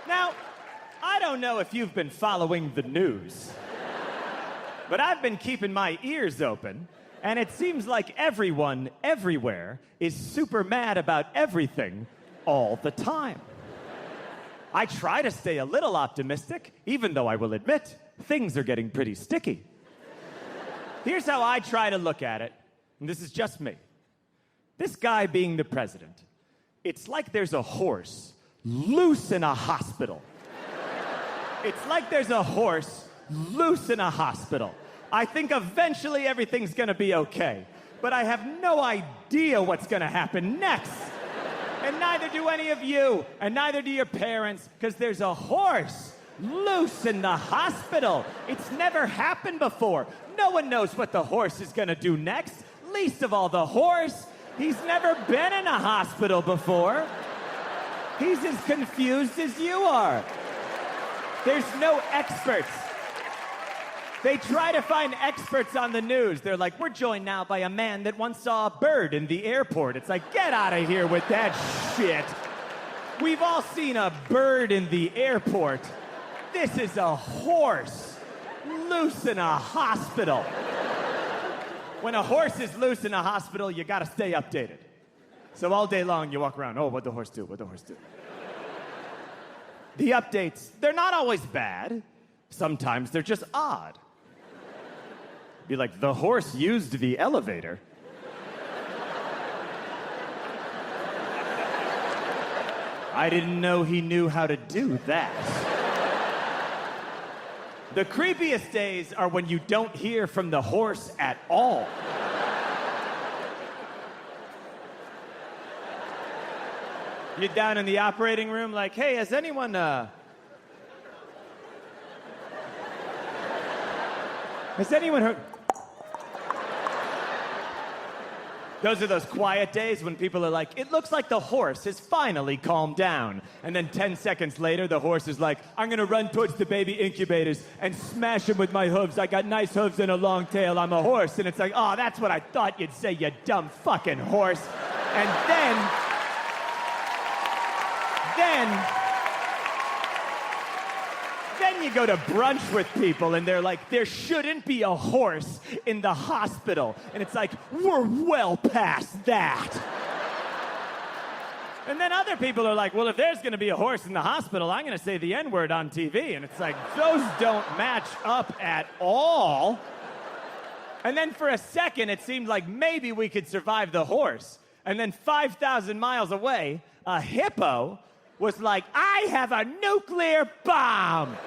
Now, I don't know if you've been following the news, but I've been keeping my ears open, and it seems like everyone, everywhere, is super mad about everything all the time. I try to stay a little optimistic, even though I will admit, things are getting pretty sticky. Here's how I try to look at it, and this is just me. This guy being the president, it's like there's a horse loose in a hospital. It's like there's a horse loose in a hospital. I think eventually everything's gonna be okay, but I have no idea what's gonna happen next. And neither do any of you, and neither do your parents, because there's a horse loose in the hospital. It's never happened before. No one knows what the horse is gonna do next, least of all the horse. He's never been in a hospital before. He's as confused as you are. There's no experts. They try to find experts on the news. They're like, we're joined now by a man that once saw a bird in the airport. It's like, get out of here with that shit. We've all seen a bird in the airport. This is a horse loose in a hospital. When a horse is loose in a hospital, you gotta stay updated. So all day long, you walk around, oh, what'd the horse do? What'd the horse do? The updates, they're not always bad. Sometimes they're just odd. Be like, the horse used the elevator. I didn't know he knew how to do that. The creepiest days are when you don't hear from the horse at all. You're down in the operating room like, hey, has anyone, has anyone heard? Those are those quiet days when people are like, it looks like the horse has finally calmed down. And then 10 seconds later, the horse is like, I'm gonna run towards the baby incubators and smash them with my hooves. I got nice hooves and a long tail. I'm a horse. And it's like, oh, that's what I thought you'd say, you dumb fucking horse. And then you go to brunch with people and they're like, there shouldn't be a horse in the hospital. And it's like, we're well past that. And then other people are like, well, if there's gonna be a horse in the hospital, I'm gonna say the N-word on TV. And it's like, those don't match up at all. And then for a second, it seemed like maybe we could survive the horse. And then 5,000 miles away, a hippo was like, I have a nuclear bomb.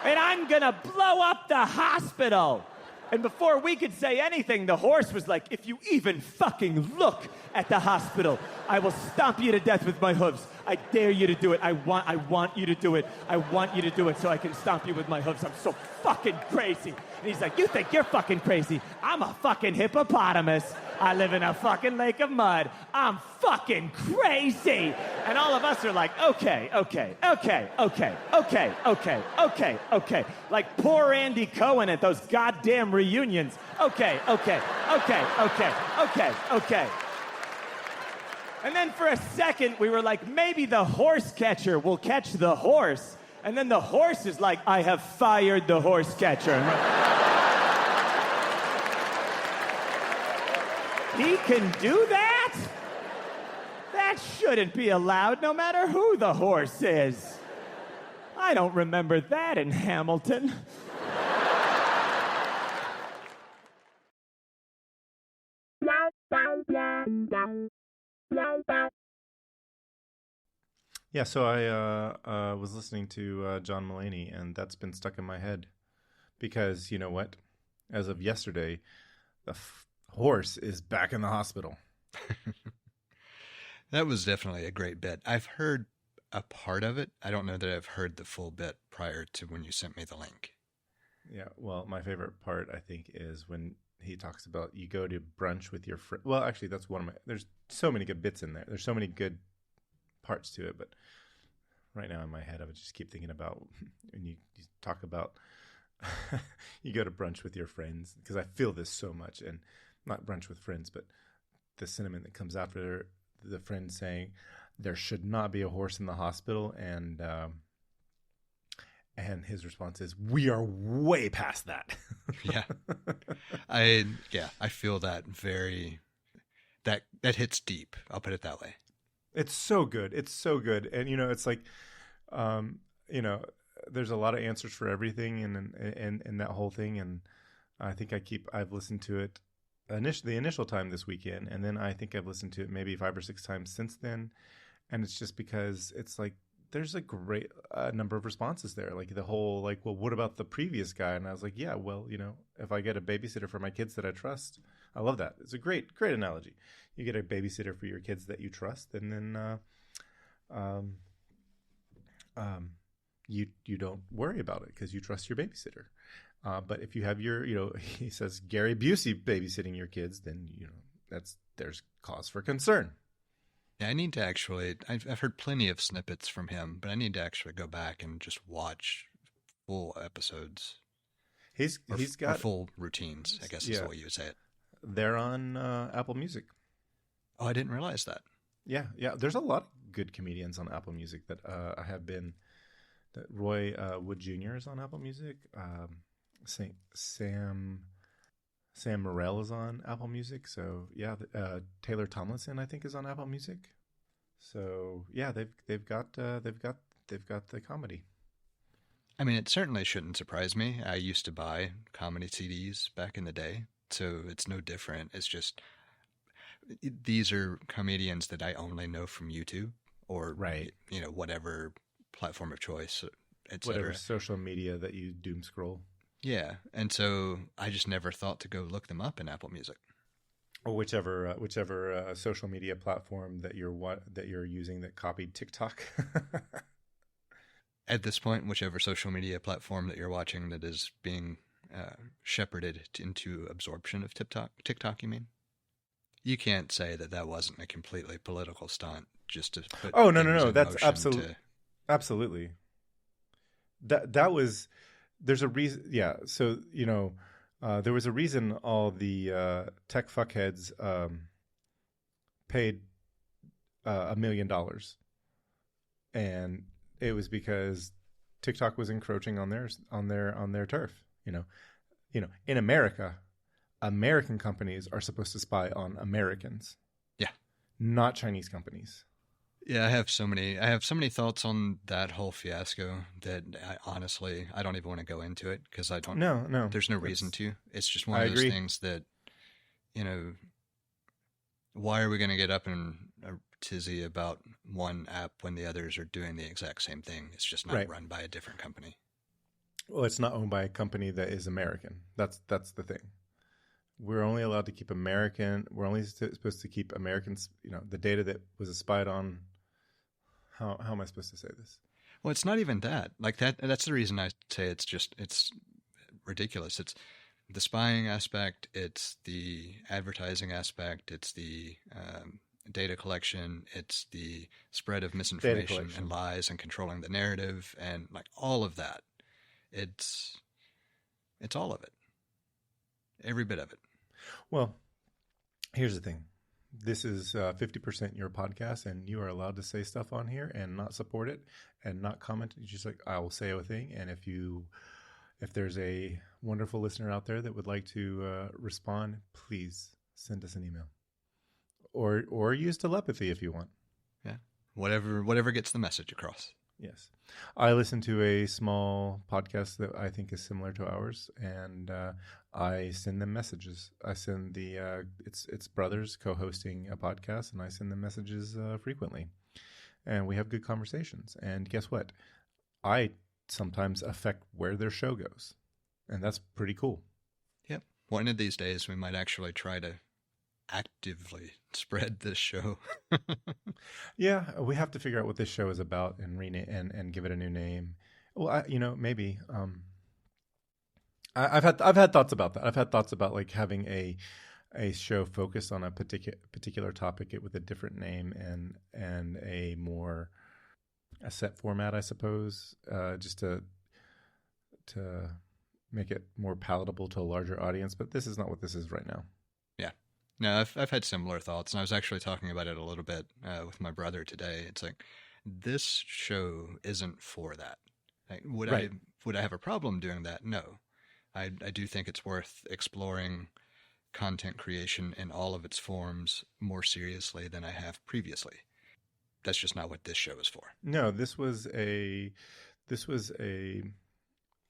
And I'm gonna blow up the hospital. And before we could say anything, the horse was like, if you even fucking look at the hospital, I will stomp you to death with my hooves. I dare you to do it. I want you to do it. I want you to do it so I can stomp you with my hooves. I'm so fucking crazy. And he's like, you think you're fucking crazy? I'm a fucking hippopotamus. I live in a fucking lake of mud. I'm fucking crazy. And all of us are like, okay. Like poor Andy Cohen at those goddamn reunions. Okay. And then for a second, we were like, maybe the horse catcher will catch the horse. And then the horse is like, I have fired the horse catcher. He can do that? That shouldn't be allowed, no matter who the horse is. I don't remember that in Hamilton. Yeah, so I was listening to John Mulaney, and that's been stuck in my head. Because, you know what? As of yesterday, the horse is back in the hospital. That was definitely a great bit. I've heard a part of it. I don't know that I've heard the full bit prior to when you sent me the link. Yeah, well, my favorite part, I think, is when he talks about you go to brunch with your friend. Well, actually, that's one of my... There's so many good bits in there. There's so many good parts to it, but right now in my head, I would just keep thinking about when you talk about you go to brunch with your friends, because I feel this so much, and not brunch with friends, but the sentiment that comes after the friend saying, there should not be a horse in the hospital, and his response is, "We are way past that." Yeah. I feel that that hits deep. I'll put it that way. It's so good. It's so good. And, it's like, there's a lot of answers for everything and that whole thing. And I think I've listened to it the initial time this weekend. And then I think I've listened to it maybe 5 or 6 times since then. And it's just because it's like, there's a great number of responses there. Like the whole, like, well, what about the previous guy? And I was like, yeah, well, if I get a babysitter for my kids that I trust, I love that. It's a great analogy. You get a babysitter for your kids that you trust, and then you don't worry about it because you trust your babysitter. But if you have he says Gary Busey babysitting your kids, then there's cause for concern. Yeah, I need to actually. I've heard plenty of snippets from him, but I need to actually go back and just watch full episodes. He's got full routines, I guess is the way you would say it. They're on Apple Music. Oh, I didn't realize that. Yeah. There's a lot of good comedians on Apple Music that I have been. That Roy Wood Jr. is on Apple Music. Sam Morrell is on Apple Music. So yeah, Taylor Tomlinson I think is on Apple Music. So yeah, they've got the comedy. I mean, it certainly shouldn't surprise me. I used to buy comedy CDs back in the day, so it's no different. It's just these are comedians that I only know from YouTube or whatever platform of choice, etc. Whatever social media that you doom scroll. Yeah, and so I just never thought to go look them up in Apple Music. Or whichever social media platform that you're using that copied TikTok. At this point, whichever social media platform that you're watching that is being shepherded into absorption of TikTok, you mean? You can't say that wasn't a completely political stunt just to put. Oh no, that's absolutely. That was. There's a reason. Yeah. So there was a reason all the tech fuckheads paid $1 million, and it was because TikTok was encroaching on their turf. In America, American companies are supposed to spy on Americans. Yeah, not Chinese companies. Yeah, I have so many thoughts on that whole fiasco that I don't even want to go into it because I don't. No. There's no reason to. It's just one of those things that, why are we going to get up in a tizzy about one app when the others are doing the exact same thing? It's just not run by a different company. Well, it's not owned by a company that is American. That's the thing. We're only allowed to keep American. We're only supposed to keep Americans. The data that was spied on. How am I supposed to say this? Well, it's not even that. Like that. That's the reason I say it's ridiculous. It's the spying aspect. It's the advertising aspect. It's the data collection. It's the spread of misinformation and lies and controlling the narrative and like all of that. It's all of it. Every bit of it. Well, here's the thing. This is 50% your podcast, and you are allowed to say stuff on here and not support it and not comment. It's just like, I will say a thing. And if there's a wonderful listener out there that would like to respond, please send us an email or use telepathy if you want. Yeah. Whatever gets the message across. Yes. I listen to a small podcast that I think is similar to ours, and I send them messages. I send it's brothers co-hosting a podcast, and I send them messages frequently. And we have good conversations. And guess what? I sometimes affect where their show goes, and that's pretty cool. Yep. One of these days, we might actually try to actively spread this show. Yeah, we have to figure out what this show is about and rename and give it a new name. Well, maybe. I've had thoughts about that. I've had thoughts about like having a show focused on a particular topic with a different name and a set format, I suppose, just to make it more palatable to a larger audience. But this is not what this is right now. Yeah. No, I've had similar thoughts, and I was actually talking about it a little bit with my brother today. It's like this show isn't for that. Like, Right. would I have a problem doing that? No, I do think it's worth exploring content creation in all of its forms more seriously than I have previously. That's just not what this show is for. No, this was a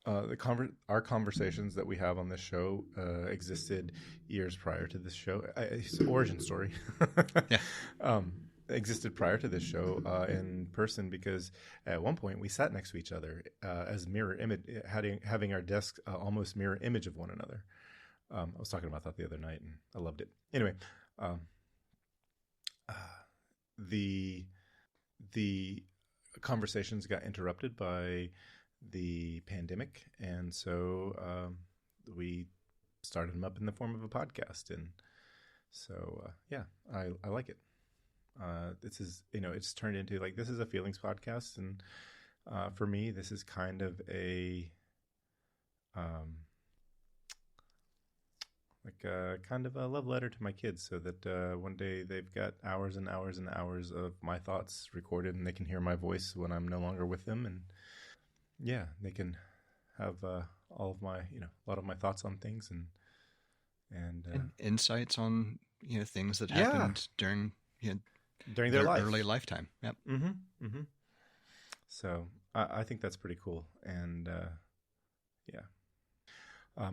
our conversations that we have on this show existed years prior to this show. It's an origin story. Yeah. Existed prior to this show in person, because at one point we sat next to each other as mirror image, having our desks almost mirror image of one another. I was talking about that the other night, and I loved it. Anyway, the conversations got interrupted by the pandemic, and so we started them up in the form of a podcast. And so yeah, I like it. This is, it's turned into, like, this is a feelings podcast, and for me this is kind of a kind of a love letter to my kids, so that one day they've got hours and hours and hours of my thoughts recorded, and they can hear my voice when I'm no longer with them. And yeah, they can have all of my, a lot of my thoughts on things, and insights on things that happened during their life. early lifetime. Yep. Mm-hmm. Mm-hmm. So I think that's pretty cool, and yeah. I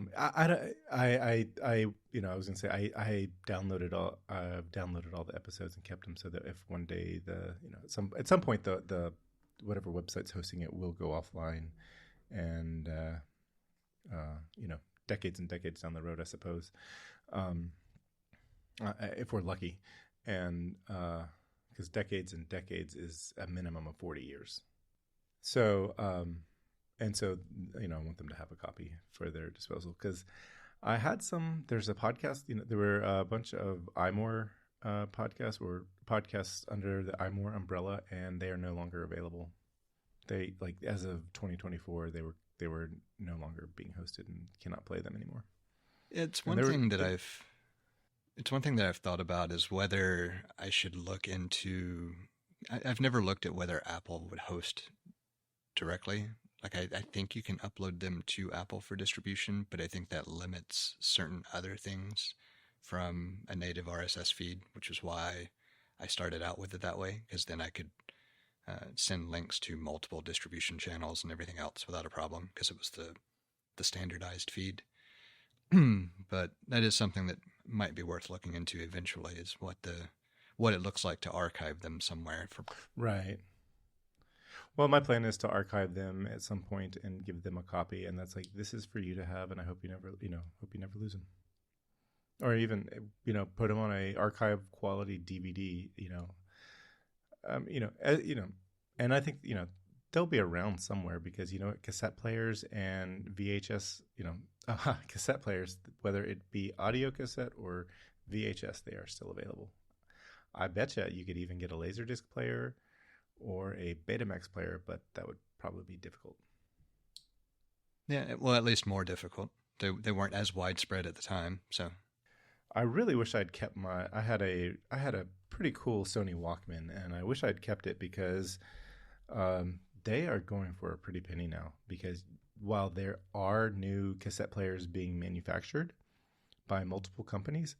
was gonna say I downloaded all the episodes and kept them, so that if one day at some point the whatever website's hosting it will go offline, and decades and decades down the road, I suppose, if we're lucky, and because decades and decades is a minimum of 40 years, so and so, I want them to have a copy for their disposal, because I had there's a podcast, there were a bunch of iMore podcasts, or podcasts under the iMore umbrella, and they are no longer available. They, like, as of 2024, they were no longer being hosted and cannot play them anymore. It's one thing that I've thought about, is whether I should look into. I've never looked at whether Apple would host directly. Like, I think you can upload them to Apple for distribution, but I think that limits certain other things from a native RSS feed, which is why I started out with it that way, because then I could send links to multiple distribution channels and everything else without a problem, because it was the standardized feed. But that is something that might be worth looking into eventually, is what it looks like to archive them somewhere. Right. Well, my plan is to archive them at some point and give them a copy, and that's like, this is for you to have, and I hope you never lose them, or even put them on a archive quality DVD, and I think they'll be around somewhere, because cassette players and VHS, cassette players, whether it be audio cassette or VHS, they are still available. I betcha you could even get a Laserdisc player or a Betamax player, but that would probably be difficult. Yeah, well, at least more difficult. They weren't as widespread at the time, so. I really wish I'd kept I had a pretty cool Sony Walkman, and I wish I'd kept it, because they are going for a pretty penny now, because while there are new cassette players being manufactured by multiple companies,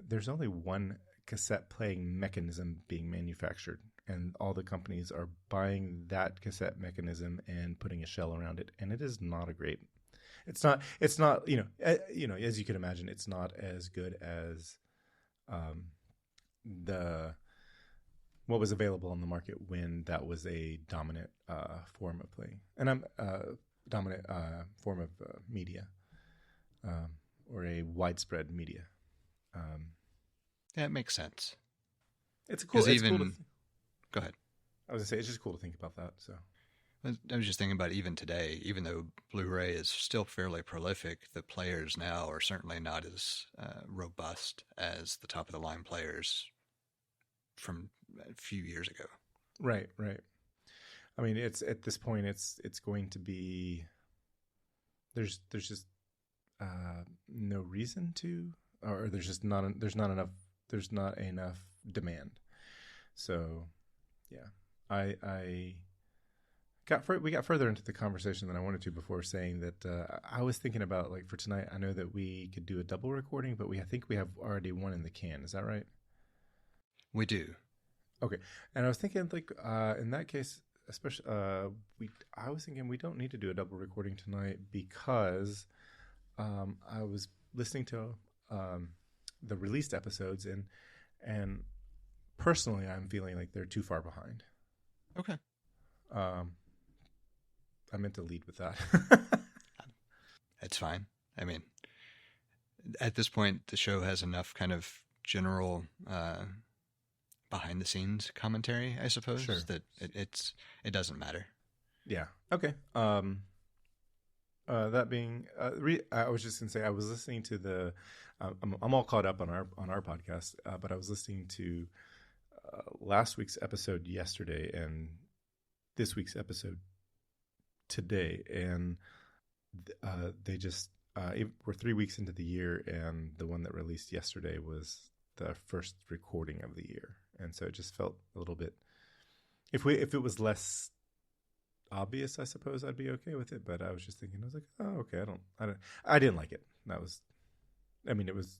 there's only one cassette playing mechanism being manufactured, and all the companies are buying that cassette mechanism and putting a shell around it, and it is not a great. It's not as you can imagine, it's not as good as what was available on the market when that was a dominant form of playing, and dominant form of media, or a widespread media. Yeah, it makes sense. It's cool. Go ahead. I was gonna say, it's just cool to think about that. So I was just thinking about, even today, even though Blu-ray is still fairly prolific, the players now are certainly not as robust as the top-of-the-line players from a few years ago. Right. I mean, it's at this point, it's going to be. There's just no reason to or there's not enough demand. So, yeah, we got further into the conversation than I wanted to before, saying that I was thinking about, like, for tonight, I know that we could do a double recording, but I think we have already one in the can. Is that right? We do. Okay. And I was thinking, like, in that case, especially, I was thinking we don't need to do a double recording tonight because I was listening to the released episodes, and personally, I'm feeling like they're too far behind. Okay. I meant to lead with that. It's fine. I mean, at this point, the show has enough kind of general behind the scenes commentary, I suppose, Sure. that it doesn't matter. Yeah. Okay. That being, I was just gonna say I was listening to the. I'm all caught up on our podcast, but I was listening to last week's episode yesterday and this week's episode today, and they just we're 3 weeks into the year, and the one that released yesterday was the first recording of the year, and so it just felt a little bit. If it was less obvious, I suppose I'd be okay with it. But I was just thinking, I was like, oh, okay, I didn't like it. That was, I mean, it's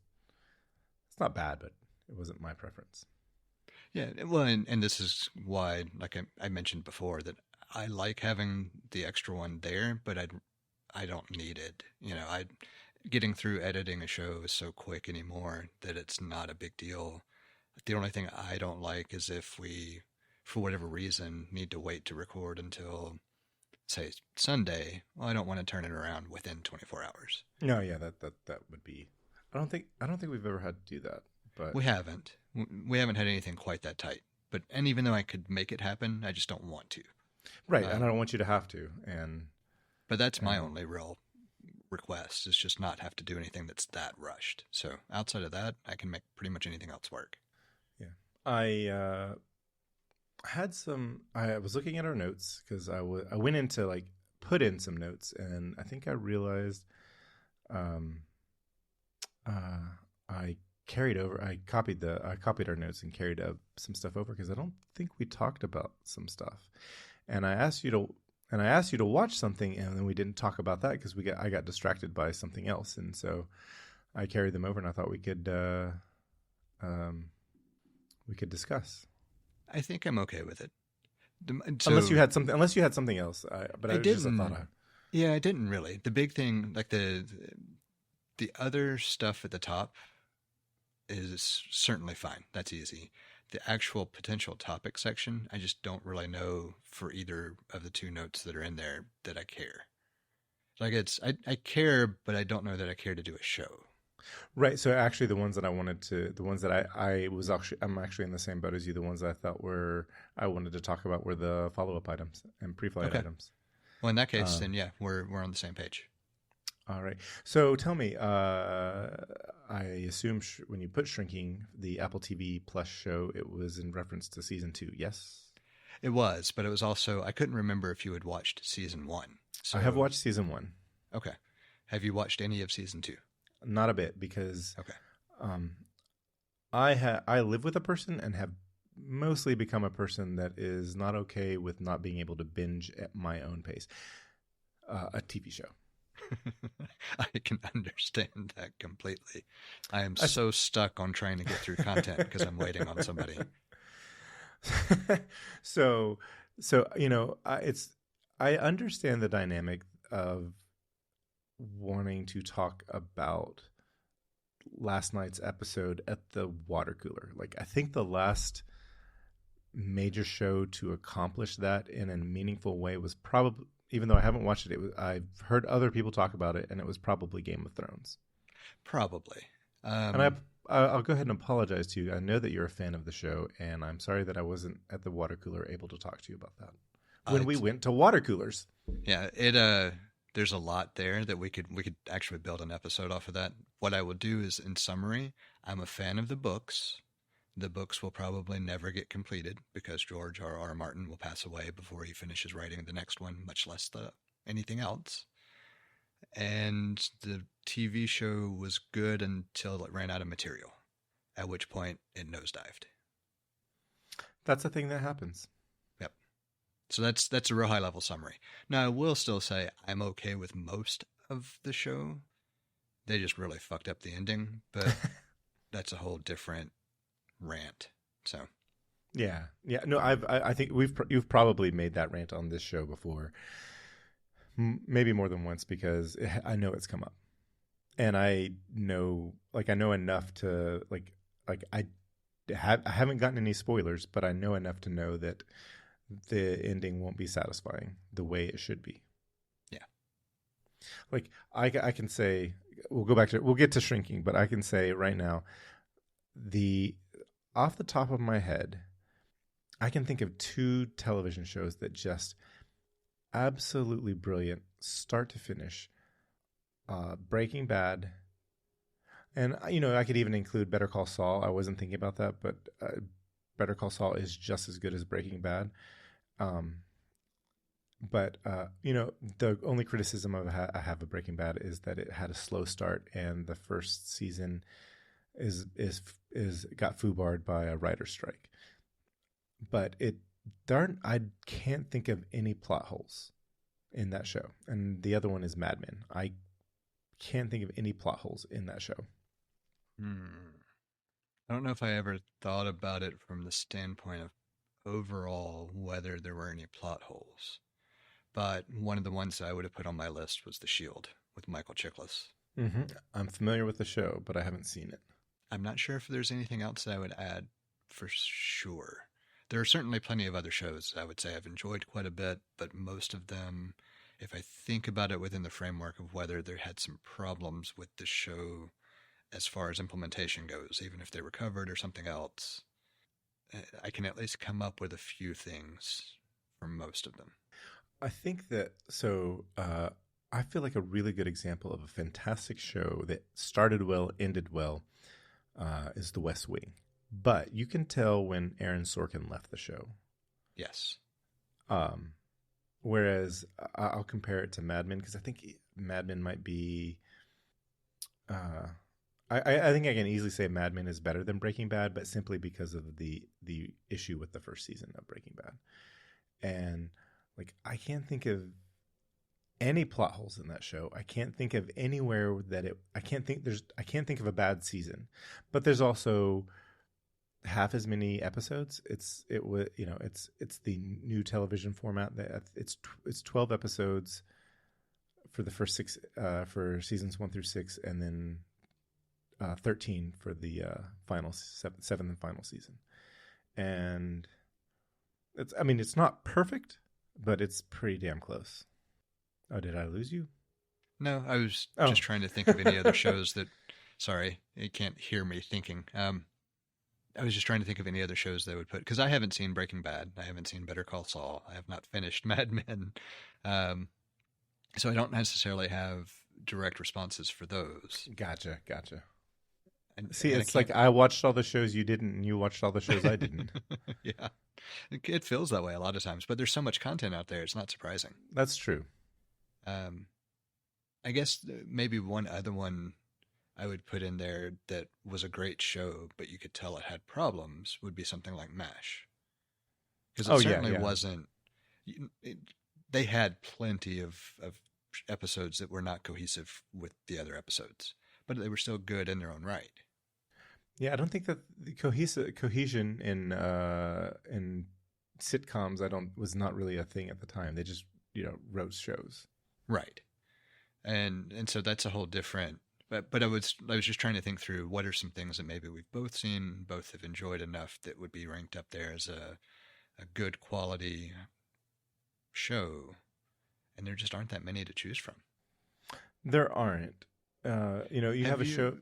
not bad, but it wasn't my preference. Yeah, well, and this is why, like I mentioned before, that I like having the extra one there, but I don't need it. Getting through editing a show is so quick anymore that it's not a big deal. The only thing I don't like is if we, for whatever reason, need to wait to record until, say, Sunday. Well, I don't want to turn it around within 24 hours. No, yeah, that would be. I don't think we've ever had to do that, but We haven't had anything quite that tight. And even though I could make it happen, I just don't want to. right, and I don't want you to have to, But that's my only real request, is just not have to do anything that's that rushed. So outside of that, I can make pretty much anything else work. Yeah, I was looking at our notes because I went in to, like, put in some notes, and I think I realized I copied our notes and carried some stuff over because I don't think we talked about some stuff, and I asked you to watch something, and then we didn't talk about that because I got distracted by something else, and so I carried them over, and I thought we could discuss. I think I'm okay with it. Unless you had something else, but I didn't. Just a thought. Yeah, I didn't really. The big thing, like the other stuff at the top, is certainly fine. That's easy. The actual potential topic section, I just don't really know for either of the two notes that are in there that I care. Like I care, but I don't know that I care to do a show. Right. So actually, the ones that I'm actually in the same boat as you. The ones that I thought I wanted to talk about were the follow-up items and pre-flight items. Well, in that case, then yeah, we're on the same page. All right. So tell me, I assume when you put Shrinking, the Apple TV Plus show, it was in reference to season 2, yes? It was, but it was also, I couldn't remember if you had watched season 1. So, I have watched season 1. Okay. Have you watched any of season 2? Not a bit, because okay. I live with a person and have mostly become a person that is not okay with not being able to binge at my own pace. A TV show. I can understand that completely. I am so stuck on trying to get through content because I'm waiting on somebody. So I understand the dynamic of wanting to talk about last night's episode at the water cooler. Like, I think the last major show to accomplish that in a meaningful way was probably, even though I haven't watched it, I've heard other people talk about it, and it was probably Game of Thrones. Probably. And I'll go ahead and apologize to you. I know that you're a fan of the show, and I'm sorry that I wasn't at the water cooler able to talk to you about that when we went to water coolers. Yeah, there's a lot there that we could actually build an episode off of that. What I will do is, in summary, I'm a fan of the books. The books will probably never get completed because George R.R. Martin will pass away before he finishes writing the next one, much less anything else. And the TV show was good until it ran out of material, at which point it nosedived. That's a thing that happens. Yep. So that's a real high level summary. Now, I will still say I'm okay with most of the show. They just really fucked up the ending, but that's a whole different rant. So, yeah. No, I think you've probably made that rant on this show before, maybe more than once, because I know it's come up, and I know enough to I haven't gotten any spoilers, but I know enough to know that the ending won't be satisfying the way it should be. Yeah. Like I can say, we'll get to Shrinking, but I can say right now, off the top of my head, I can think of 2 television shows that just absolutely brilliant, start to finish. Breaking Bad. And, I could even include Better Call Saul. I wasn't thinking about that, but Better Call Saul is just as good as Breaking Bad. But the only criticism I have of Breaking Bad is that it had a slow start, and the first season got foobarred by a writer's strike. But I can't think of any plot holes in that show. And the other one is Mad Men. I can't think of any plot holes in that show. I don't know if I ever thought about it from the standpoint of overall whether there were any plot holes. But one of the ones that I would have put on my list was The Shield with Michael Chiklis. Mm-hmm. I'm familiar with the show, but I haven't seen it. I'm not sure if there's anything else that I would add for sure. There are certainly plenty of other shows I would say I've enjoyed quite a bit, but most of them, if I think about it within the framework of whether there had some problems with the show as far as implementation goes, even if they were covered or something else, I can at least come up with a few things from most of them. I think that, I feel like a really good example of a fantastic show that started well, ended well, is The West Wing. But you can tell when Aaron Sorkin left the show. Yes. Whereas I'll compare it to Mad Men, because I think Mad Men might be... I think I can easily say Mad Men is better than Breaking Bad, but simply because of the issue with the first season of Breaking Bad. And I can't think of any plot holes in that show. I can't think of anywhere that I can't think of a bad season. But there's also half as many episodes. It's the new television format that it's 12 episodes for the first 6 for seasons 1 through 6, and then 13 for the final 7th and final season. And it's not perfect, but it's pretty damn close. Oh, did I lose you? No, I was just trying to think of any other shows that... Sorry, you can't hear me thinking. I was just trying to think of any other shows they would put... Because I haven't seen Breaking Bad. I haven't seen Better Call Saul. I have not finished Mad Men. So I don't necessarily have direct responses for those. Gotcha. And it's like I watched all the shows you didn't, and you watched all the shows I didn't. Yeah. It feels that way a lot of times, but there's so much content out there, it's not surprising. That's true. I guess maybe one other one I would put in there that was a great show, but you could tell it had problems, would be something like MASH. Because it certainly wasn't... They had plenty of episodes that were not cohesive with the other episodes, but they were still good in their own right. Yeah, I don't think that the cohesion in sitcoms was not really a thing at the time. They just wrote shows. Right. And so that's a whole different... But I was just trying to think through what are some things that maybe we've both seen, both have enjoyed enough that would be ranked up there as a good quality show, and there just aren't that many to choose from. There aren't. You have a show...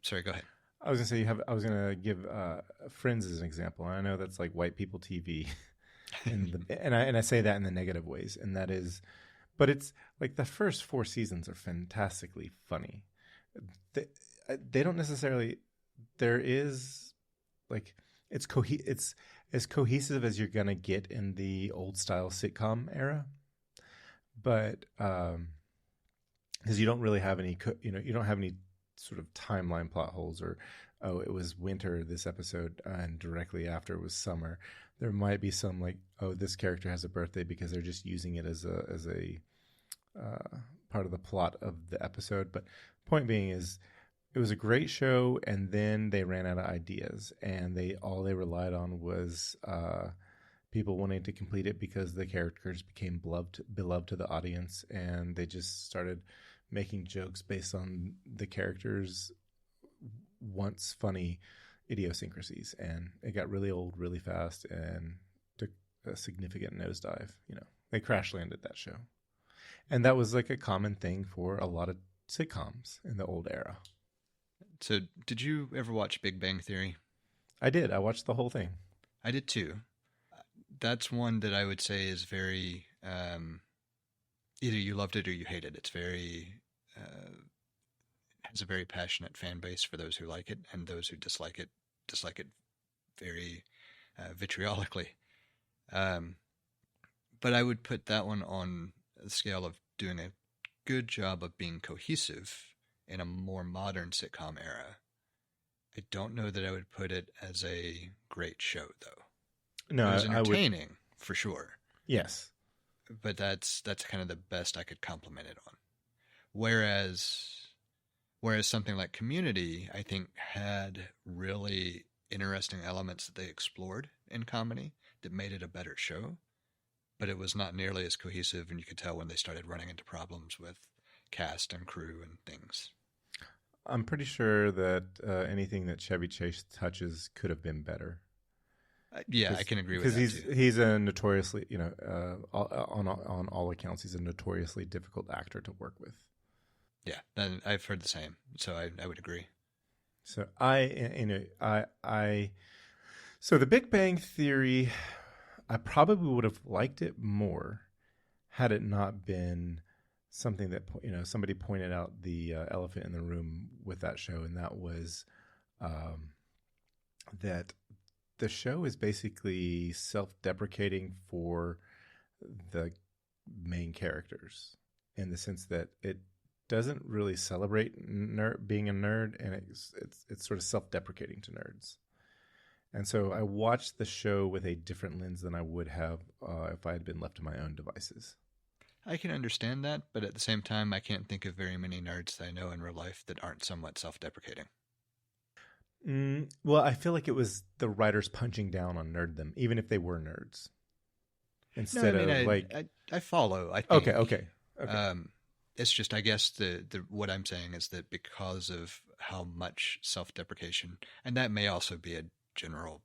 Sorry, go ahead. I was gonna say I was gonna give Friends as an example. And I know that's like white people TV, and I say that in the negative ways, and that is, but it's like the first 4 seasons are fantastically funny. They don't necessarily. There is it's as cohesive as you're gonna get in the old style sitcom era, but because you don't really have any, you don't have any sort of timeline plot holes, or oh, it was winter this episode and directly after it was summer. There might be some like, oh, this character has a birthday because they're just using it as a part of the plot of the episode. But point being is, it was a great show, and then they ran out of ideas, and all they relied on was people wanting to complete it because the characters became beloved to the audience, and they just started making jokes based on the characters' once funny idiosyncrasies, and it got really old really fast and took a significant nosedive. They crash landed that show, and that was like a common thing for a lot of sitcoms in the old era. So, did you ever watch Big Bang Theory? I did. I watched the whole thing. I did too. That's one that I would say is very either you loved it or you hate it. It's very has a very passionate fan base for those who like it, and those who dislike it very vitriolically. But I would put that one on the scale of doing a good job of being cohesive in a more modern sitcom era. I don't know that I would put it as a great show, though. No, it was entertaining for sure. Yes, but that's kind of the best I could compliment it on. Whereas something like Community, I think, had really interesting elements that they explored in comedy that made it a better show, but it was not nearly as cohesive, and you could tell when they started running into problems with cast and crew and things. I'm pretty sure that anything that Chevy Chase touches could have been better. Yeah, I can agree with that because he's a notoriously, on all accounts, he's a notoriously difficult actor to work with. Yeah, I've heard the same, so I would agree. So so the Big Bang Theory, I probably would have liked it more had it not been something that somebody pointed out the elephant in the room with that show, and that was that the show is basically self-deprecating for the main characters, in the sense that it doesn't really celebrate being a nerd, and it's sort of self-deprecating to nerds. And so I watched the show with a different lens than I would have if I had been left to my own devices. I can understand that, but at the same time, I can't think of very many nerds that I know in real life that aren't somewhat self-deprecating. Well, I feel like it was the writers punching down on nerddom, even if they were nerds. Instead I follow. I think. Okay. It's just, I guess the what I'm saying is that because of how much self-deprecation, and that may also be a generational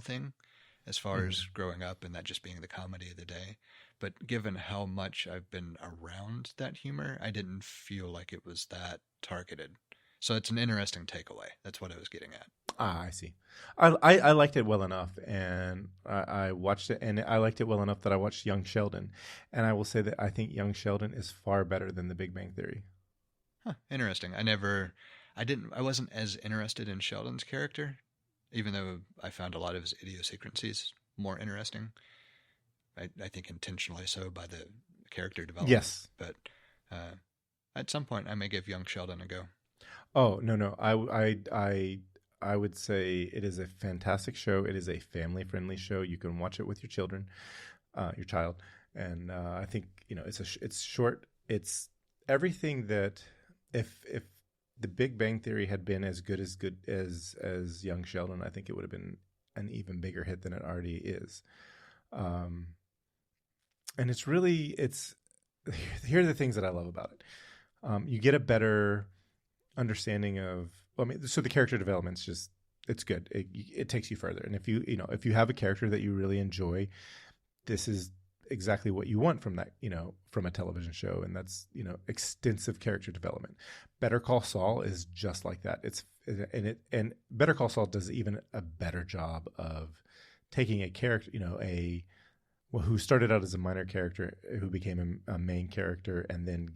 thing, as far as growing up and that just being the comedy of the day. But given how much I've been around that humor, I didn't feel like it was that targeted. So it's an interesting takeaway. That's what I was getting at. I see. I liked it well enough, and I watched it, and I liked it well enough that I watched Young Sheldon. And I will say that I think Young Sheldon is far better than The Big Bang Theory. Huh, interesting. I wasn't as interested in Sheldon's character, even though I found a lot of his idiosyncrasies more interesting. I think intentionally so by the character development. Yes. But at some point, I may give Young Sheldon a go. Oh, no. I would say it is a fantastic show. It is a family-friendly show. You can watch it with your children, your child. And I think, it's short. It's everything that if the Big Bang Theory had been as good as Young Sheldon, I think it would have been an even bigger hit than it already is. And here are the things that I love about it. You get a better understanding of, so the character development's just, it's good. It takes you further. And if you have a character that you really enjoy, this is exactly what you want from that, from a television show. And that's, extensive character development. Better Call Saul is just like that. And Better Call Saul does even a better job of taking a character, who started out as a minor character, who became a main character, and then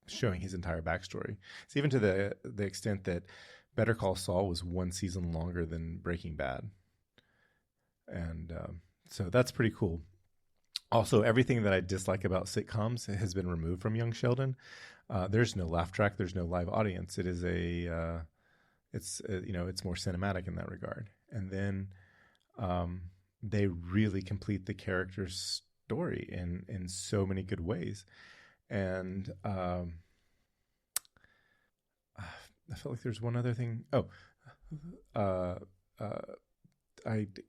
showing his entire backstory. So even to the extent that Better Call Saul was one season longer than Breaking Bad. And so that's pretty cool. Also, everything that I dislike about sitcoms has been removed from Young Sheldon. There's no laugh track. There's no live audience. It is it's more cinematic in that regard. And then they really complete the character's story in so many good ways. And I felt like there's one other thing. I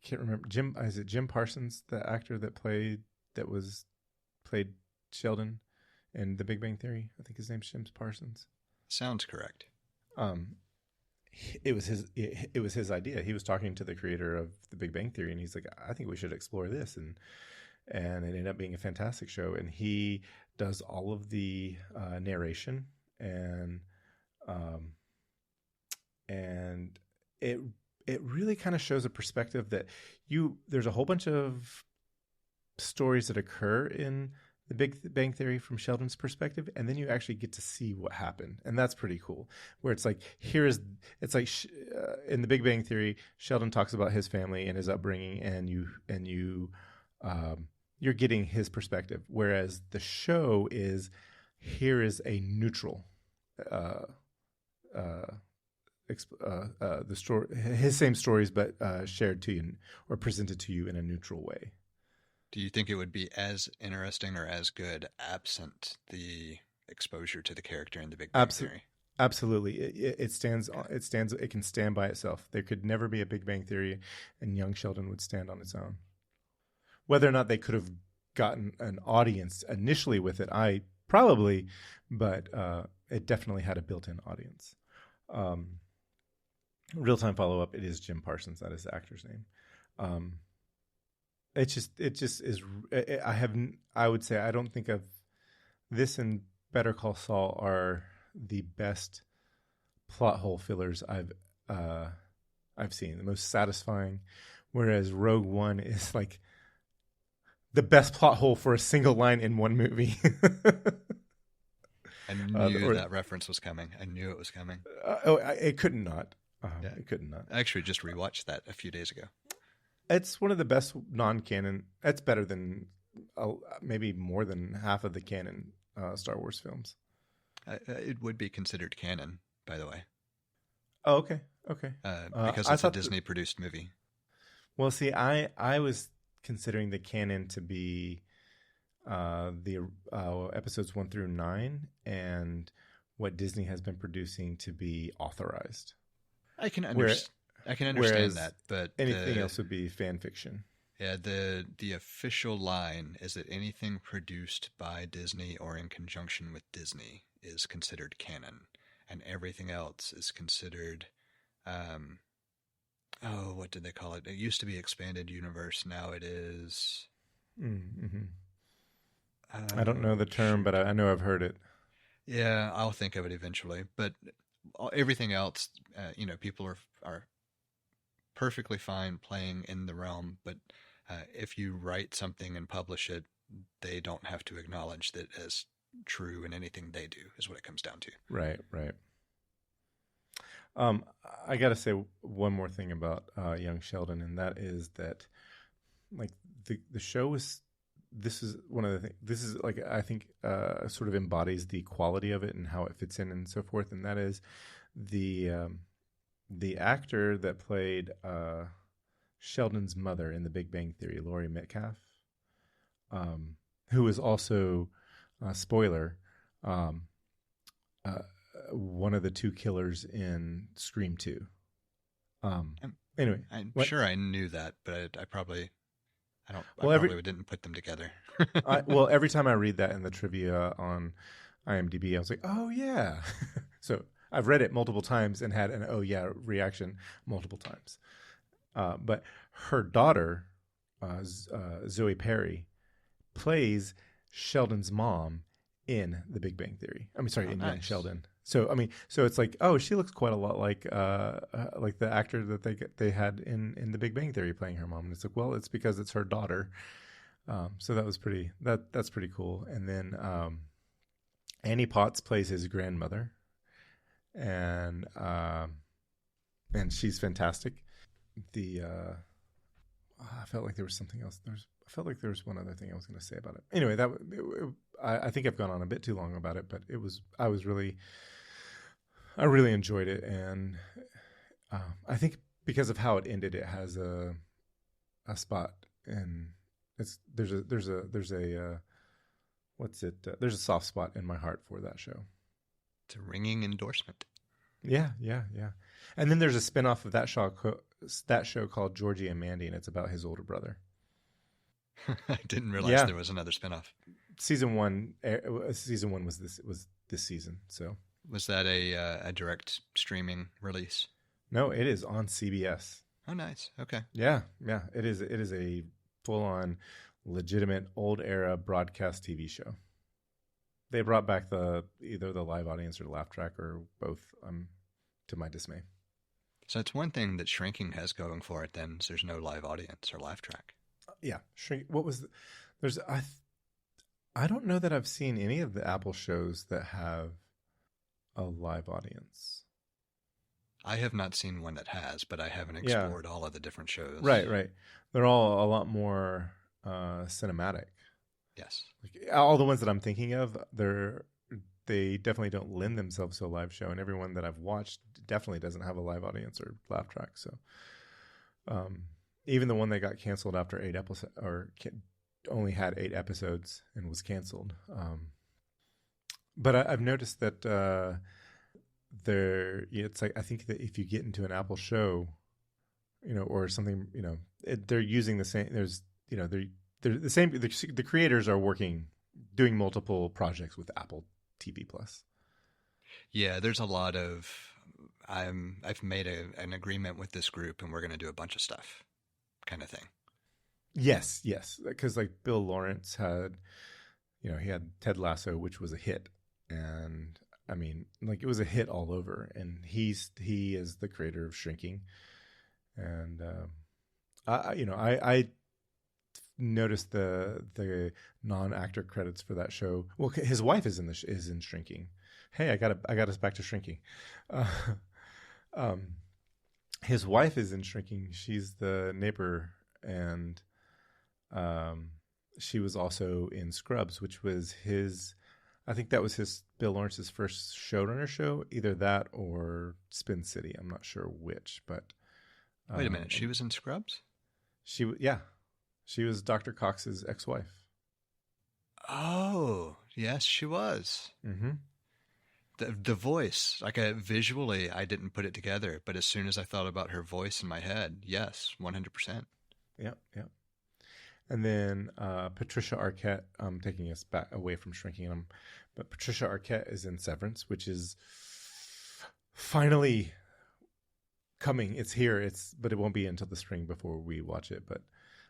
can't remember. Is it Jim Parsons, the actor that played Sheldon in The Big Bang Theory? I think his name's Jim Parsons. Sounds correct. It was his idea. He was talking to the creator of The Big Bang Theory, and he's like, I think we should explore this, and it ended up being a fantastic show. And he does all of the narration, and it really kind of shows a perspective that there's a whole bunch of stories that occur in The Big Bang Theory from Sheldon's perspective, and then you actually get to see what happened, and that's pretty cool. Where it's like in The Big Bang Theory, Sheldon talks about his family and his upbringing, and you're getting his perspective, whereas the show is here is a neutral. The story, his same stories, but shared to you or presented to you in a neutral way. Do you think it would be as interesting or as good absent the exposure to the character in The Big Bang Theory? Absolutely, it stands. It can stand by itself. There could never be a Big Bang Theory, and Young Sheldon would stand on its own. Whether or not they could have gotten an audience initially with it, but it definitely had a built-in audience. Real-time follow-up, it is Jim Parsons. That is the actor's name. It just is. I would say I don't think of this and Better Call Saul are the best plot hole fillers I've seen, the most satisfying. Whereas Rogue One is like the best plot hole for a single line in one movie. I knew that reference was coming. I knew it was coming. It couldn't not. Yeah. It couldn't not. I actually just rewatched that a few days ago. It's one of the best non-canon. It's better than maybe more than half of the canon Star Wars films. It would be considered canon, by the way. Oh, okay. Because it's a Disney-produced movie. Well, see, I was considering the canon to be the episodes 1 through 9 and what Disney has been producing to be authorized. I can understand that, but anything else would be fan fiction. Yeah, the official line is that anything produced by Disney or in conjunction with Disney is considered canon, and everything else is considered, what did they call it? It used to be expanded universe. Now it is. Mm-hmm. I don't know the term, but I know I've heard it. Yeah, I'll think of it eventually. But everything else, people are perfectly fine playing in the realm, but if you write something and publish it, they don't have to acknowledge that as true in anything they do, is what it comes down to. Right. I got to say one more thing about Young Sheldon, and that is that, like, the show is. This is one of the things. This is like I think sort of embodies the quality of it and how it fits in and so forth. And that is the actor that played Sheldon's mother in The Big Bang Theory, Laurie Metcalf, who is also spoiler one of the two killers in Scream 2. Anyway, I'm sure I knew that, but I probably didn't put them together. Every time I read that in the trivia on IMDb, I was like, oh yeah. So I've read it multiple times and had an oh yeah reaction multiple times. But her daughter, Zoe Perry, plays Sheldon's mom in The Big Bang Theory. In Young Sheldon. So it's like, oh, she looks quite a lot like the actor that they had in The Big Bang Theory playing her mom. And it's like, well, it's because it's her daughter. So that was that's pretty cool. And then Annie Potts plays his grandmother, and she's fantastic. I felt like there was something else. There's felt like there was one other thing I was going to say about it. Anyway, I think I've gone on a bit too long about it, but I really enjoyed it, and I think because of how it ended, it has a spot, and there's a soft spot in my heart for that show. It's a ringing endorsement. Yeah. And then there's a spinoff of that show called Georgie and Mandy, and it's about his older brother. I didn't realize there was another spinoff. Season one was this season. So was that a direct streaming release? No, it is on CBS. Oh, nice. Okay. Yeah. It is a full-on, legitimate old era broadcast TV show. They brought back either the live audience or the laugh track or both, to my dismay. So it's one thing that Shrinking has going for it then is there's no live audience or laugh track. Yeah. I don't know that I've seen any of the Apple shows that have a live audience. I have not seen one that has, but I haven't explored all of the different shows. Right. They're all a lot more cinematic. Yes. Like, all the ones that I'm thinking of, they definitely don't lend themselves to a live show, and everyone that I've watched definitely doesn't have a live audience or laugh track. So, even the one that got canceled after 8 episodes, or only had 8 episodes and was canceled. But I've noticed that it's like, I think that if you get into an Apple show, or something, they're using the same. They're the same. The creators are doing multiple projects with Apple TV Plus. Yeah, there's a lot of. I've made an agreement with this group, and we're going to do a bunch of stuff, kind of thing. Yes, because like Bill Lawrence had, he had Ted Lasso, which was a hit, and I mean, like, it was a hit all over. And he is the creator of Shrinking, and I noticed the non-actor credits for that show. Well, his wife is in Shrinking. Hey, I got us back to Shrinking. His wife is in Shrinking. She's the neighbor, and she was also in Scrubs, which was I think that was Bill Lawrence's first showrunner show, either that or Spin City. I'm not sure which, but wait a minute, she was in Scrubs? She was Dr. Cox's ex-wife. Oh, yes, she was. Mm-hmm. The voice, like, visually, I didn't put it together, but as soon as I thought about her voice in my head, yes, 100%. Yeah. And then Patricia Arquette, taking us back away from Shrinking, but Patricia Arquette is in Severance, which is finally coming. It's here. But it won't be until the spring before we watch it. But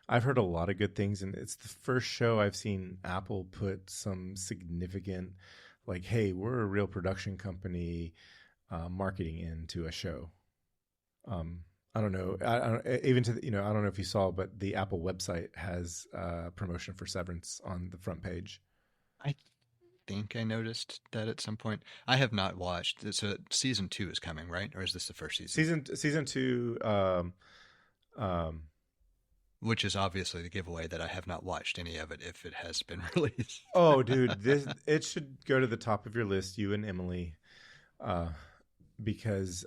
I've heard a lot of good things, and it's the first show I've seen Apple put some significant, like, hey, we're a real production company, marketing into a show. I don't know. I don't know if you saw, but the Apple website has promotion for Severance on the front page. I think I noticed that at some point. I have not watched. So season 2 is coming, right? Or is this the first season? Season 2. Which is obviously the giveaway that I have not watched any of it if it has been released. Oh, dude, it should go to the top of your list, you and Emily, because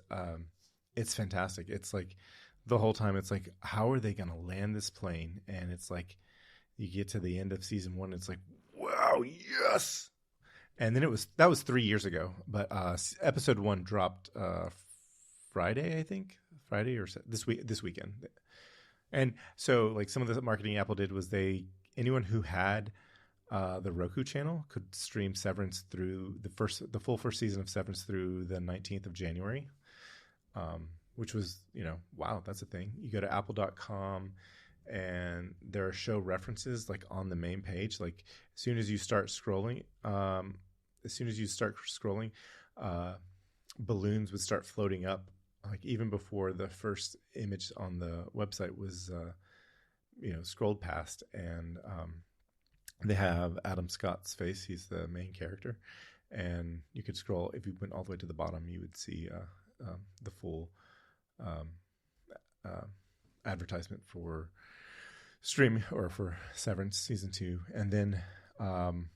it's fantastic. It's like the whole time it's like, how are they going to land this plane? And it's like you get to the end of season 1, it's like, wow, yes. And then that was 3 years ago, but episode 1 dropped Friday, I think, or this weekend. And so, like, some of the marketing Apple did was anyone who had the Roku channel could stream Severance through the full first season of Severance through the 19th of January, which was, wow, that's a thing. You go to apple.com and there are show references like on the main page. Like, as soon as you start scrolling, balloons would start floating up. Like, even before the first image on the website was, scrolled past, and they have Adam Scott's face. He's the main character, and you could scroll. If you went all the way to the bottom, you would see the full advertisement for stream or for Severance season 2, and then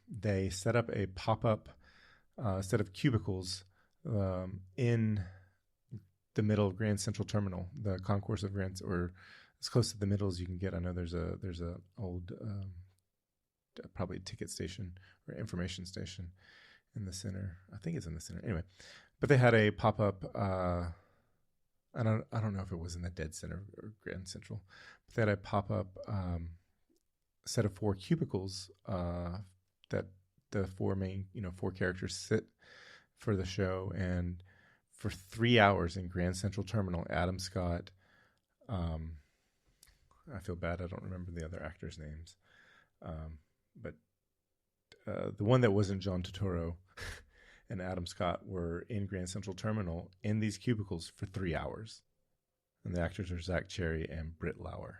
they set up a pop-up set of cubicles in the middle of Grand Central Terminal, the concourse of Grand, or as close to the middle as you can get. I know there's a old probably ticket station or information station in the center. I think it's in the center. Anyway, but they had a pop-up. I don't know if it was in the dead center or Grand Central, but they had a pop-up set of 4 cubicles that the 4 main, 4 characters sit for the show. And for 3 hours in Grand Central Terminal, Adam Scott, I feel bad, I don't remember the other actors' names, but the one that wasn't John Turturro and Adam Scott were in Grand Central Terminal in these cubicles for 3 hours. And the actors are Zach Cherry and Britt Lauer.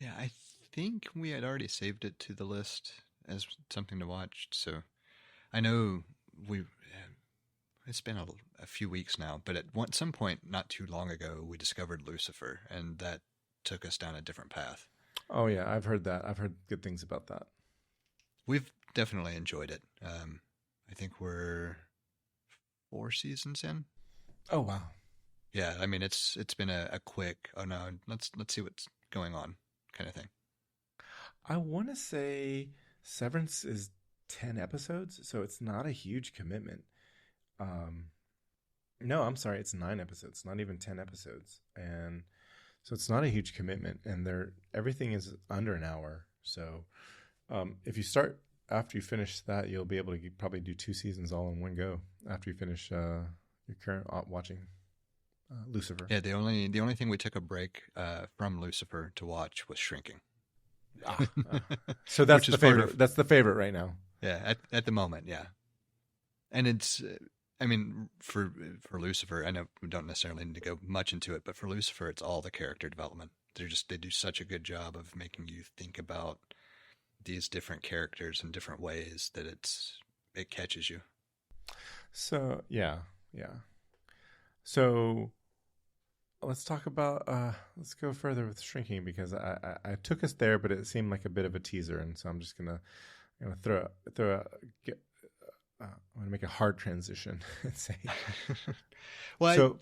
Yeah, I think we had already saved it to the list as something to watch. So I know it's been a few weeks now, but at some point not too long ago, we discovered Lucifer, and that took us down a different path. Oh, yeah, I've heard that. I've heard good things about that. We've definitely enjoyed it. I think we're 4 seasons in. Oh, wow. Yeah, I mean, it's been a quick, oh no, let's see what's going on kind of thing. I want to say Severance is 10 episodes, so it's not a huge commitment. No, I'm sorry, it's 9 episodes, not even 10 episodes. And so it's not a huge commitment, and everything is under an hour. So if you start after you finish that, you'll be able to probably do 2 seasons all in one go after you finish your current watching Lucifer. Yeah, the only thing we took a break from Lucifer to watch was Shrinking. So that's the favorite. That's the favorite right now. Yeah, at the moment, yeah. And it's, I mean, for Lucifer, I know we don't necessarily need to go much into it, but for Lucifer, it's all the character development. They do such a good job of making you think about these different characters in different ways that it catches you. So yeah. So let's talk about let's go further with Shrinking, because I took us there, but it seemed like a bit of a teaser, and so I'm just gonna I'm gonna make a hard transition and say. Well, so,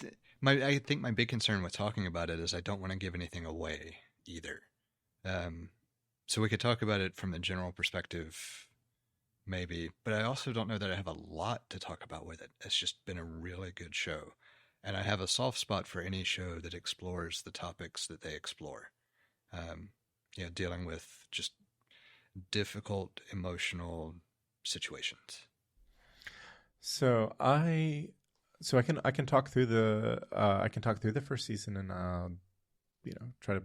I think my big concern with talking about it is I don't want to give anything away either. So we could talk about it from the general perspective, maybe, but I also don't know that I have a lot to talk about with it. It's just been a really good show. And I have a soft spot for any show that explores the topics that they explore. Dealing with just difficult emotional situations. So I can talk through the first season, and try to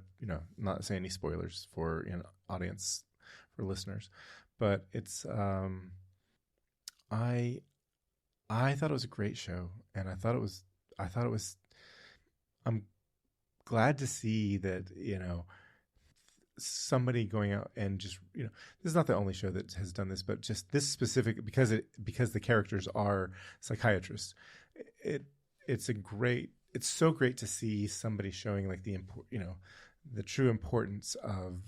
not say any spoilers for audience, for listeners, but it's I thought it was a great show, and I thought it was I'm glad to see that somebody going out and just this is not the only show that has done this, but just this specific, because the characters are psychiatrists. It's so great to see somebody showing like the true importance of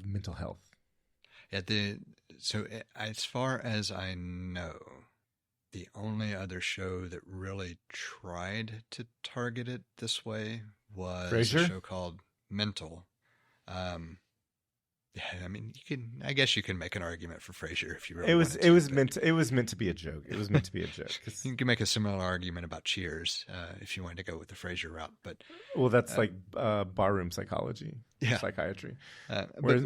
mental health. Yeah. So as far as I know, the only other show that really tried to target it this way was Frasier? A show called Mental. Yeah, I mean, I guess you can make an argument for Frasier if you really wanted to. It was meant to be a joke. It was meant to be a joke. You can make a similar argument about Cheers if you wanted to go with the Frasier route, but that's like barroom psychology, psychiatry. But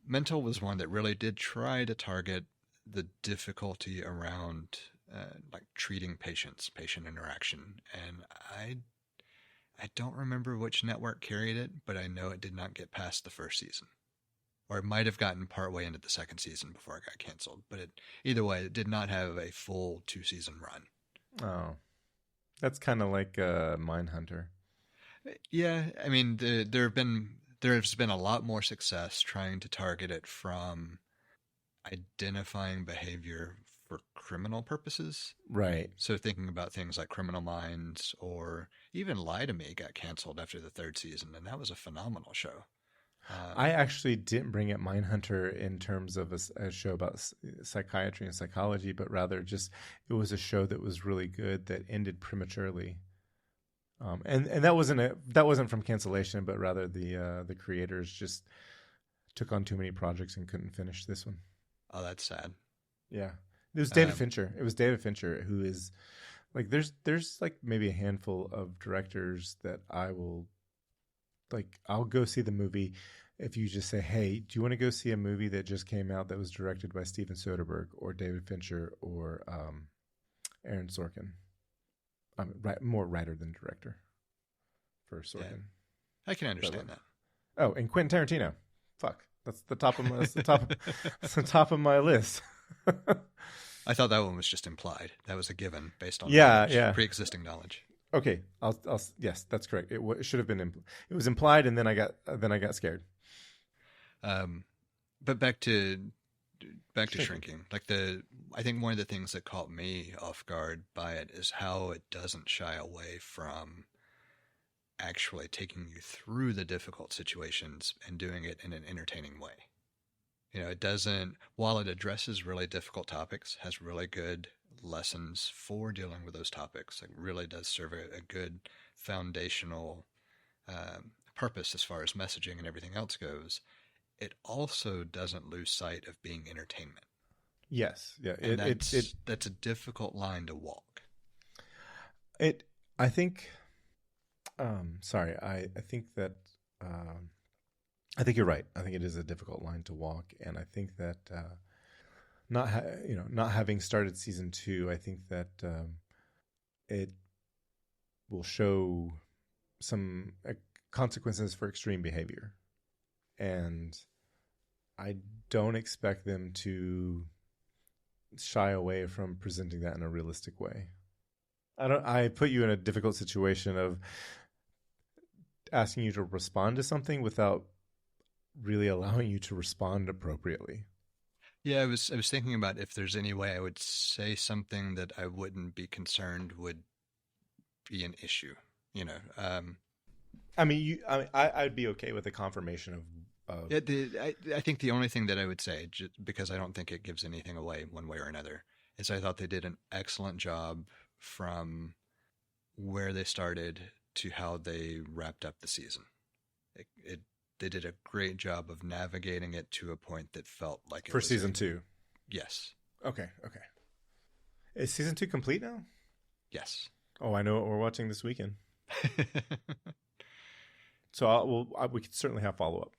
Mental was one that really did try to target the difficulty around like treating patient interaction, and I don't remember which network carried it, but I know it did not get past the first season, or it might have gotten partway into the second season before it got canceled. But either way, it did not have a full 2-season run. Oh, that's kind of like Mindhunter. Yeah, I mean, there's been a lot more success trying to target it from identifying behavior for criminal purposes. Right. So thinking about things like Criminal Minds, or even Lie to Me got canceled after the 3rd season, and that was a phenomenal show. I actually didn't bring up Mindhunter in terms of a show about psychiatry and psychology, but rather just it was a show that was really good that ended prematurely. And that wasn't from cancellation, but rather the creators just took on too many projects and couldn't finish this one. Oh, that's sad. Yeah, it was David Fincher. It was David Fincher, who is like there's like maybe a handful of directors that I'll go see the movie if you just say, hey, do you want to go see a movie that just came out that was directed by Steven Soderbergh or David Fincher or Aaron Sorkin? More writer than director for Sorkin. Yeah, I can understand that. Oh, and Quentin Tarantino. Fuck, that's the top of my that's the top of my list. I thought that one was just implied. That was a given based on pre-existing knowledge. Okay, I'll yes, that's correct. It should have been it was implied, and then I got scared. But back to Shrinking. I think one of the things that caught me off guard by it is how it doesn't shy away from actually taking you through the difficult situations and doing it in an entertaining way. You know, it doesn't, while it addresses really difficult topics, has really good lessons for dealing with those topics. It really does serve a good foundational purpose as far as messaging and everything else goes. It also doesn't lose sight of being entertainment. Yes, yeah, that's a difficult line to walk. I think. Sorry, I think that. I think you're right. I think it is a difficult line to walk, and I think that not having started season 2, I think that it will show some consequences for extreme behavior, and I don't expect them to shy away from presenting that in a realistic way. I put you in a difficult situation of asking you to respond to something without really allowing you to respond appropriately. Yeah, I was thinking about if there's any way I would say something that I wouldn't be concerned would be an issue. You know, I'd be okay with a confirmation of. I think the only thing that I would say, because I don't think it gives anything away one way or another, is I thought they did an excellent job from where they started to how they wrapped up the season. They did a great job of navigating it to a point that felt like it for season 2. Yes. Okay. Is season 2 complete now? Yes. Oh, I know what we're watching this weekend. So we could certainly have follow up.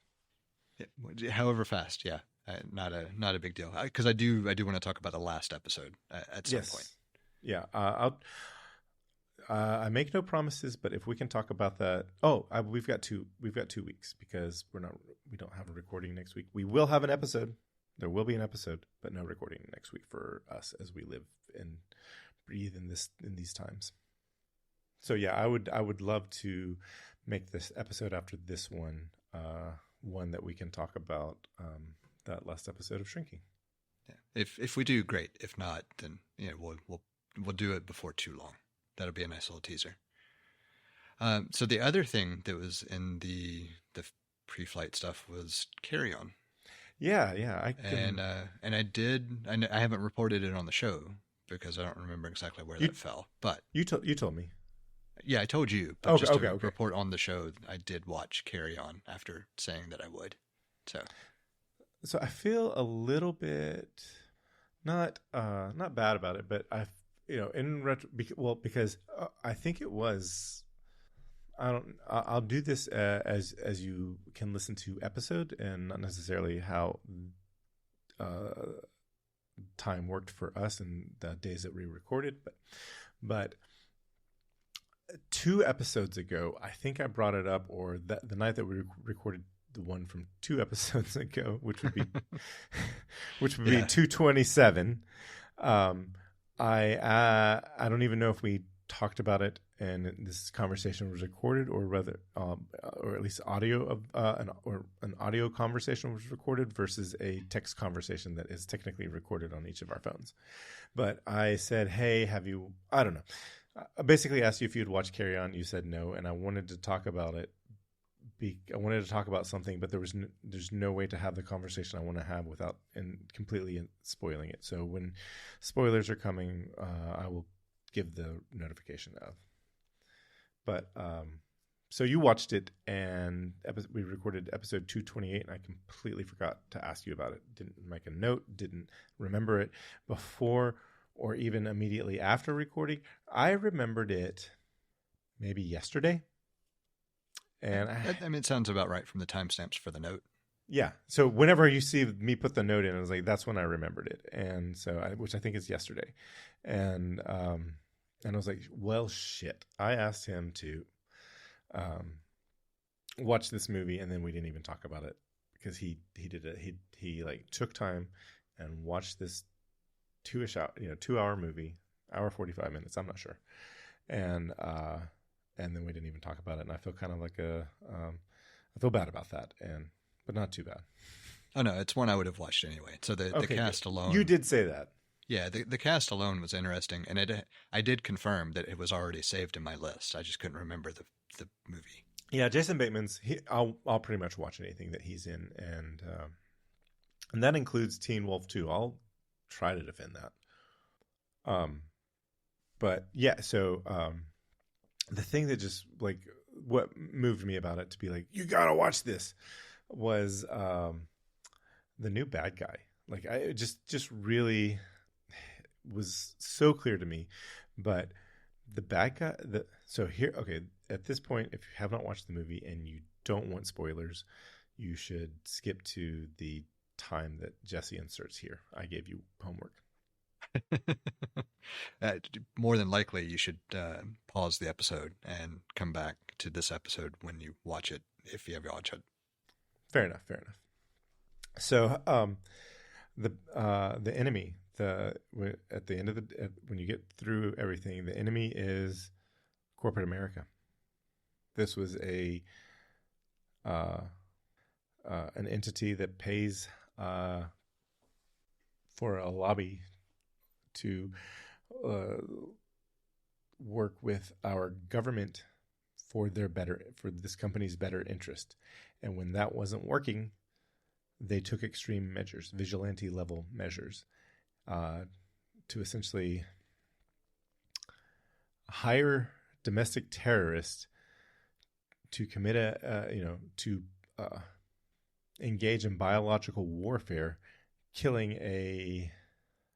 Yeah, however fast, yeah, not a big deal. Because I do want to talk about the last episode at some point. Yeah, I make no promises, but if we can talk about that, we've got 2 weeks because we don't have a recording next week. We will have an episode. There will be an episode, but no recording next week for us as we live and breathe in these times. So yeah, I would love to make this episode after this one one that we can talk about that last episode of Shrinking. Yeah. If we do, great. If not, then we'll do it before too long. That'll be a nice little teaser. So the other thing that was in the pre-flight stuff was Carry On. Yeah. And I haven't reported it on the show because I don't remember exactly where that fell. But you told me. Yeah, I told you. But to report on the show, I did watch Carry On after saying that I would. So I feel a little bit not bad about it, but because I think it was. I'll do this as you can listen to episode and not necessarily how time worked for us and the days that we recorded, but 2 episodes ago, I think I brought it up, or the night that we recorded the one from 2 episodes ago, which would be 227. I don't even know if we talked about it and this conversation was recorded, or rather, or at least audio of an audio conversation was recorded versus a text conversation that is technically recorded on each of our phones. But I said, "Hey, have you?" I don't know. I basically asked you if you'd watched Carry On. You said no, and I wanted to talk about it I wanted to talk about something, but there's no way to have the conversation I want to have without completely spoiling it. So when spoilers are coming, I will give the notification of. But so you watched it, and we recorded episode 228, and I completely forgot to ask you about it. Didn't make a note, didn't remember it before or even immediately after recording. I remembered it maybe yesterday. And I mean, it sounds about right from the timestamps for the note. Yeah. So whenever you see me put the note in, I was like, that's when I remembered it. And so, which I think is yesterday. And I was like, well, shit. I asked him to watch this movie, and then we didn't even talk about it because he did it. He like took time and watched this 2-hour movie, hour 45 minutes. I'm not sure. And then we didn't even talk about it. And I feel kind of like I feel bad about that, but not too bad. Oh no, it's one I would have watched anyway. So the cast alone. You did say that. Yeah, the cast alone was interesting, and I did confirm that it was already saved in my list. I just couldn't remember the movie. Yeah, Jason Bateman's. I'll pretty much watch anything that he's in, and that includes Teen Wolf 2. I'll try to defend that. But yeah, so the thing that just like what moved me about it to be like, you gotta watch this, was the new bad guy. Like I just really was so clear to me. But the bad guy, at this point, if you have not watched the movie and you don't want spoilers, you should skip to the time that Jesse inserts here. I gave you homework. More than likely, you should pause the episode and come back to this episode when you watch it, if you ever watch it. Fair enough. So, the enemy, at the end of when you get through everything, the enemy is corporate America. This was an entity that pays for a lobby to work with our government for this company's better interest. And when that wasn't working, they took extreme measures, vigilante level measures, to essentially hire domestic terrorists to commit to engage in biological warfare, killing a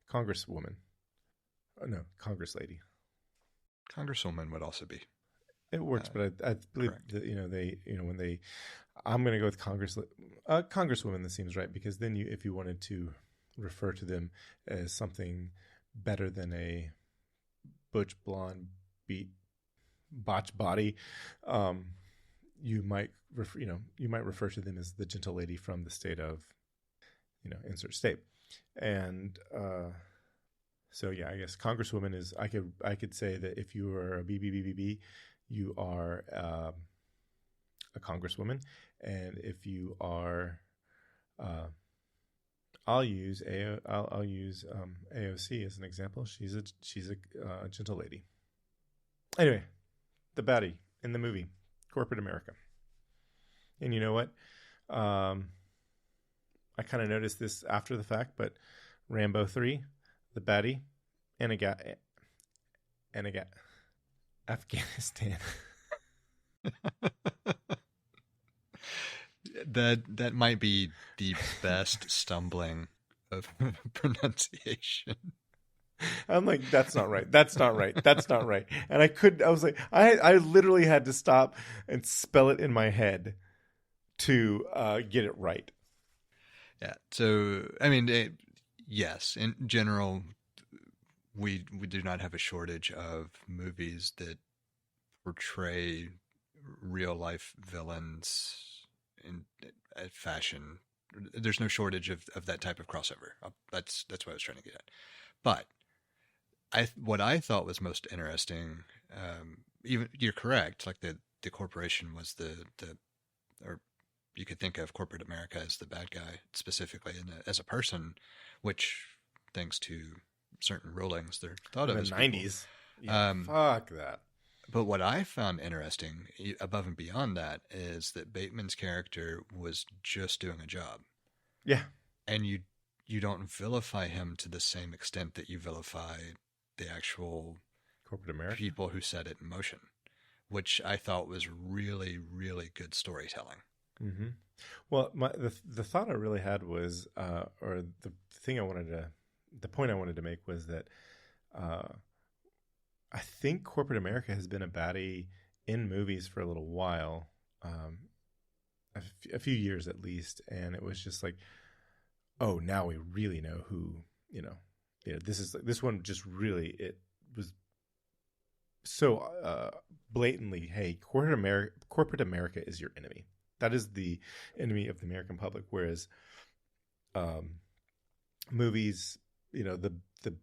Congress lady. Congresswoman would also be. It works, but I believe that, I'm going to go with Congresswoman. That seems right, because then if you wanted to refer to them as something better than a butch blonde botch body, you might refer to them as the gentle lady from the state of, insert state. And so yeah, I guess Congresswoman is, I could say that if you are a BBBBB, you are a Congresswoman, and if you are, I'll use AOC as an example. She's a gentle lady. Anyway, the baddie in the movie, corporate America. And you know what? I kind of noticed this after the fact, but Rambo 3, the baddie, Afghanistan. That might be the best stumbling of pronunciation. I'm like, that's not right. That's not right. That's not right. And I was like, I literally had to stop and spell it in my head to get it right. Yeah. So, I mean, yes, in general, we do not have a shortage of movies that portray real life villains in fashion. There's no shortage of that type of crossover. That's what I was trying to get at. But what I thought was most interesting, even you're correct, like the corporation was or you could think of corporate America as the bad guy specifically, and as a person, which thanks to certain rulings they're thought of in as the 90s. Yeah, fuck that. But what I found interesting, above and beyond that, is that Bateman's character was just doing a job, Yeah. and you don't vilify him to the same extent that you vilify the actual Corporate America. people who set it in motion, which I thought was really, really good storytelling. Mm-hmm. Well, the thought I really had was, or the point I wanted to make was that I think corporate America has been a baddie in movies for a little while, a few years at least, and it was just like, oh, now we really know who, this one just really, it was so blatantly, hey, corporate America is your enemy. That is the enemy of the American public. Whereas movies, the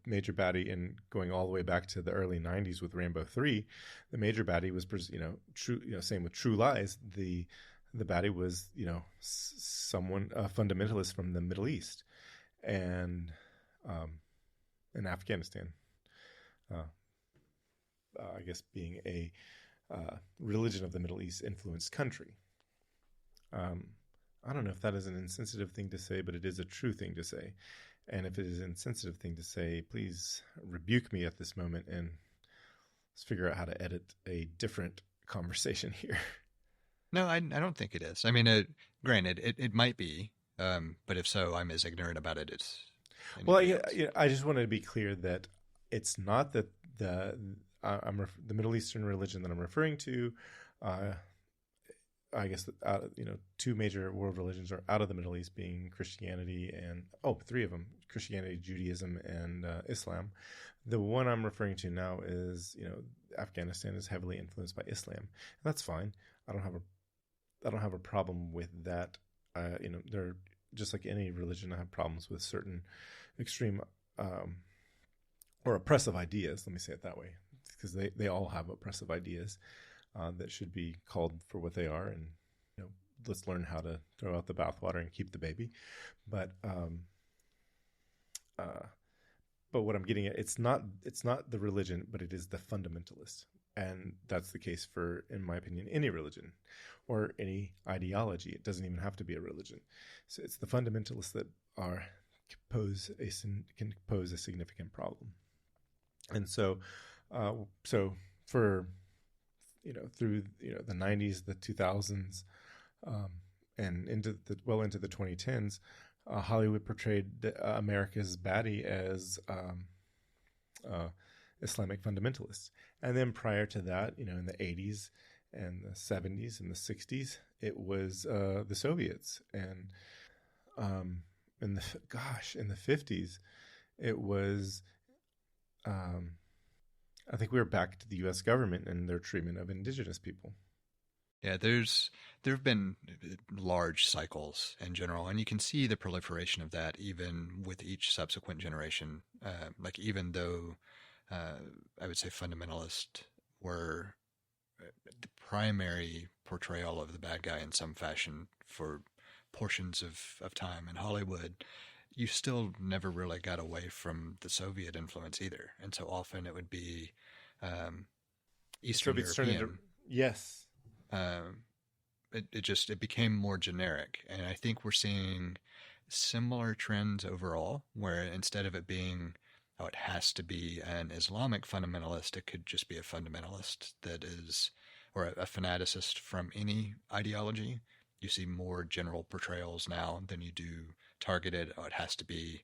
major baddie, and going all the way back to the early 90s with Rambo 3, the major baddie was, true, same with True Lies. The baddie was, someone, a fundamentalist from the Middle East and in Afghanistan. I guess being a religion of the Middle East influenced country. I don't know if that is an insensitive thing to say, but it is a true thing to say. And if it is an insensitive thing to say, please rebuke me at this moment and let's figure out how to edit a different conversation here. No, I don't think it is. I mean, granted, it might be, but if so, I'm as ignorant about it as well. Yeah, I just wanted to be clear that it's not that the Middle Eastern religion that I'm referring to. I guess two major world religions are out of the Middle East, being Christianity and three of them: Christianity, Judaism, and Islam. The one I'm referring to now is, Afghanistan is heavily influenced by Islam, and that's fine. I don't have a problem with that. They're just like any religion. I have problems with certain extreme or oppressive ideas. Let me say it that way, because they all have oppressive ideas. That should be called for what they are, and let's learn how to throw out the bathwater and keep the baby. But what I'm getting at, it's not the religion, but it is the fundamentalist, and that's the case for, in my opinion, any religion or any ideology. It doesn't even have to be a religion. So it's the fundamentalists that can pose a significant problem, and so for through the 90s, the 2000s, and into the 2010s, Hollywood portrayed America's baddie as Islamic fundamentalists. And then prior to that, in the 80s and the 70s and the 60s, it was the Soviets. And in the 50s, it was I think we were back to the U.S. government and their treatment of indigenous people. Yeah, there have been large cycles in general, and you can see the proliferation of that even with each subsequent generation. Even though I would say fundamentalists were the primary portrayal of the bad guy in some fashion for portions of time in Hollywood, you still never really got away from the Soviet influence either. And so often it would be Eastern European. Yes. It became more generic. And I think we're seeing similar trends overall, where instead of it being, it has to be an Islamic fundamentalist, it could just be a fundamentalist that is, or a fanaticist from any ideology. You see more general portrayals now than you do targeted. It has to be,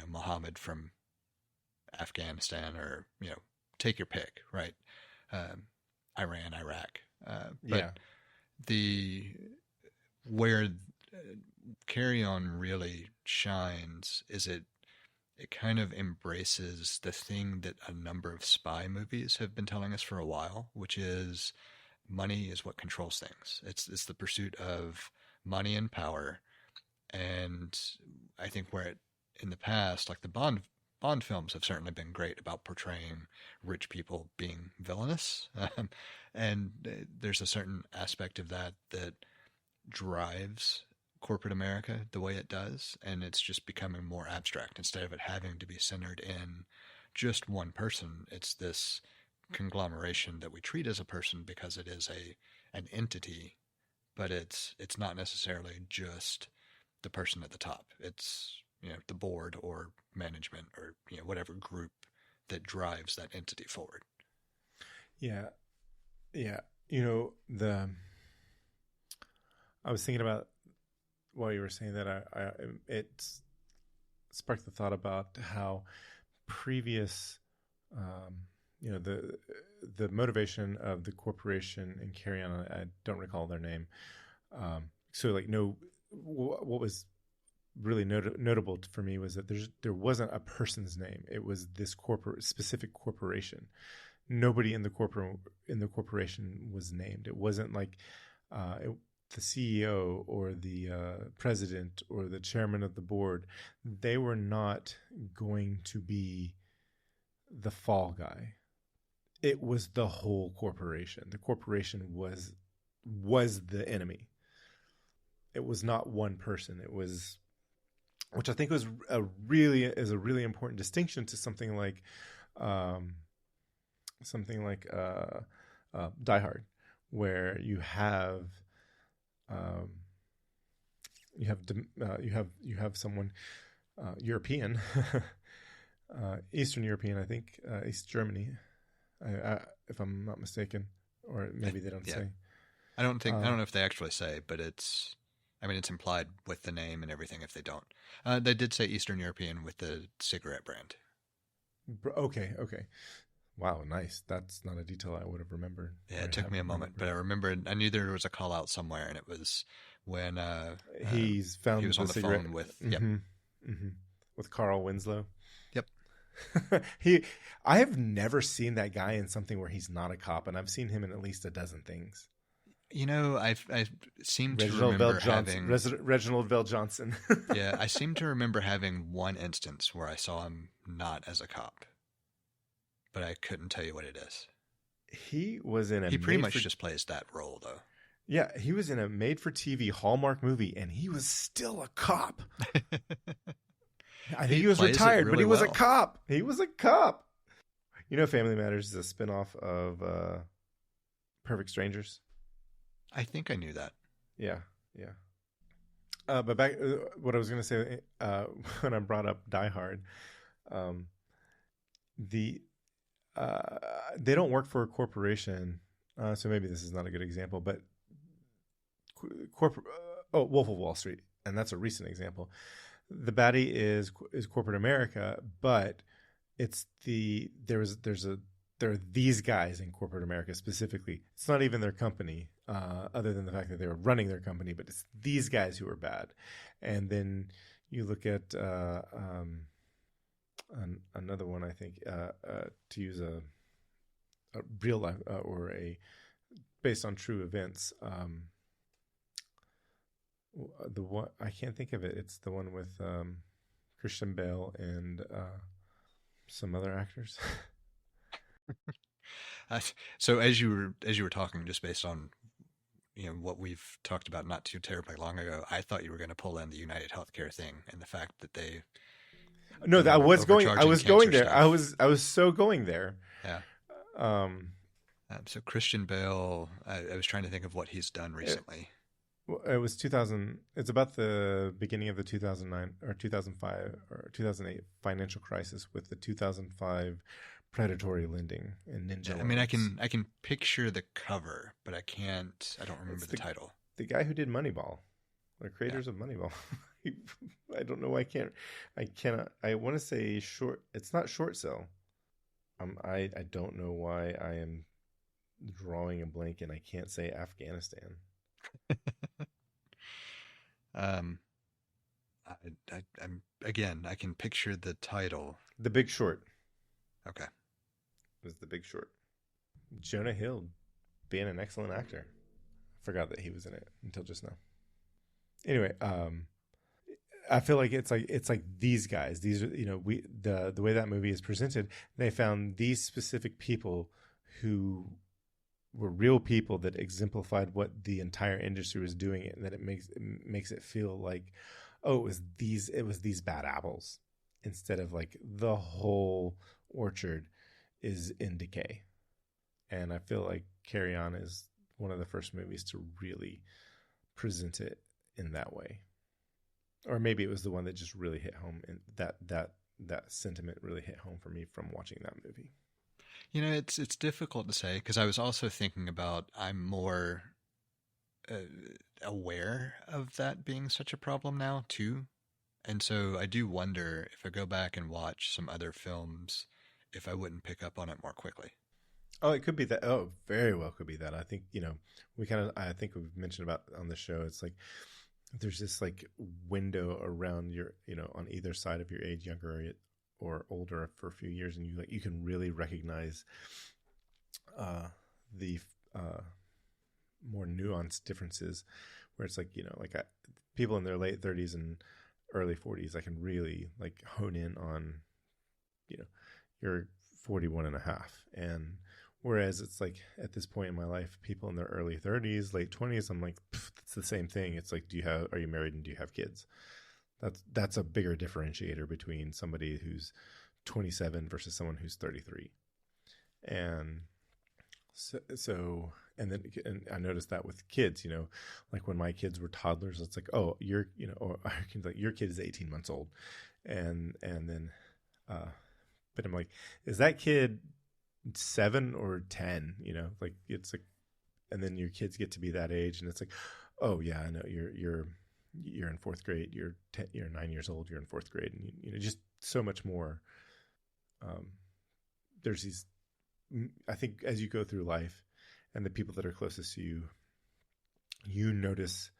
Muhammad from Afghanistan, or take your pick, right? Iran, Iraq. But where Carry On really shines is it kind of embraces the thing that a number of spy movies have been telling us for a while, which is money is what controls things. It's the pursuit of money and power. And I think in the past, like the Bond films have certainly been great about portraying rich people being villainous. And there's a certain aspect of that drives corporate America the way it does. And it's just becoming more abstract. Instead of it having to be centered in just one person, it's this conglomeration that we treat as a person because it is an entity, but it's not necessarily just the person at the top. It's, the board or management or, whatever group that drives that entity forward. Yeah. Yeah. I was thinking about, while you were saying that, it sparked the thought about how previous, the motivation of the corporation and Carry On, I don't recall their name. What was really notable for me was that there wasn't a person's name. It was this specific corporation. Nobody in the corporation was named. It wasn't like the CEO or the president or the chairman of the board. They were not going to be the fall guy. It was the whole corporation. The corporation was the enemy. It was not one person. It was, which I think was a really important distinction to something like Die Hard, where you have someone European, Eastern European, I think, East Germany, if I'm not mistaken, or maybe they don't say. I don't know if they actually say, but it's implied with the name and everything if they don't. They did say Eastern European with the cigarette brand. Okay. Wow, nice. That's not a detail I would have remembered. Yeah, it took me a moment, but I knew there was a call out somewhere, and it was when he was on the phone with with Carl Winslow. Yep. I have never seen that guy in something where he's not a cop, and I've seen him in at least a dozen things. I seem to remember having Reginald Vell Johnson. Yeah, I seem to remember having one instance where I saw him not as a cop, but I couldn't tell you what it is. He was in He pretty much just plays that role, though. Yeah, he was in a made-for-TV Hallmark movie, and he was still a cop. I think he was retired, but he was a cop. He was a cop. Family Matters is a spinoff of Perfect Strangers. I think I knew that. Yeah. But back, what I was going to say when I brought up Die Hard, they don't work for a corporation, so maybe this is not a good example. But Wolf of Wall Street, and that's a recent example. The baddie is corporate America, but there are these guys in corporate America specifically. It's not even their company, other than the fact that they were running their company, but it's these guys who are bad. And then you look at another one, I think, to use a real life or a based on true events. The one I can't think of it. It's the one with Christian Bale and some other actors. So as you were talking, just based on what we've talked about not too terribly long ago, I thought you were going to pull in the United Healthcare thing and the fact that they. No, I was going there. Stuff. I was so going there. Yeah. So Christian Bale, I was trying to think of what he's done recently. It was 2000. It's about the beginning of the 2009 or 2005 or 2008 financial crisis with the 2005 predatory lending and ninja. Yeah, I mean, I can picture the cover, but I don't remember the title. The guy who did Moneyball, the creators of Moneyball. I don't know why I cannot. I want to say short. It's not Short Sale. I don't know why I am drawing a blank and I can't say Afghanistan. I'm again. I can picture the title. The Big Short. Okay. It was The Big Short. Jonah Hill, being an excellent actor. Forgot that he was in it until just now. Anyway, I feel like it's like these guys. These are the way that movie is presented. They found these specific people who were real people that exemplified what the entire industry was doing, and that it makes it feel like, oh, it was these bad apples, instead of like the whole orchard is in decay. And I feel like Carry On is one of the first movies to really present it in that way. Or maybe it was the one that just really hit home, and that sentiment really hit home for me from watching that movie. It's difficult to say, because I was also thinking about, I'm more aware of that being such a problem now too. And so I do wonder, if I go back and watch some other films, if I wouldn't pick up on it more quickly. Oh, it could be that. Oh, very well could be that. I think, I think we've mentioned about on the show, it's like there's this like window around your, on either side of your age, younger or older for a few years, and you can really recognize the more nuanced differences, where it's like, people in their late 30s and early 40s, I can really like hone in on, you're 41 and a half. And whereas it's like at this point in my life, people in their early 30s, late 20s, I'm like, it's the same thing. It's like, are you married and do you have kids? That's a bigger differentiator between somebody who's 27 versus someone who's 33. And so and I noticed that with kids, like when my kids were toddlers, it's like, oh, your kid is 18 months old. And then, but I'm like, is that kid 7 or 10? Like it's like, and then your kids get to be that age, and it's like, oh yeah, I know you're in fourth grade. You're 9 years old. You're in fourth grade, and just so much more. There's these. I think as you go through life, and the people that are closest to you, you notice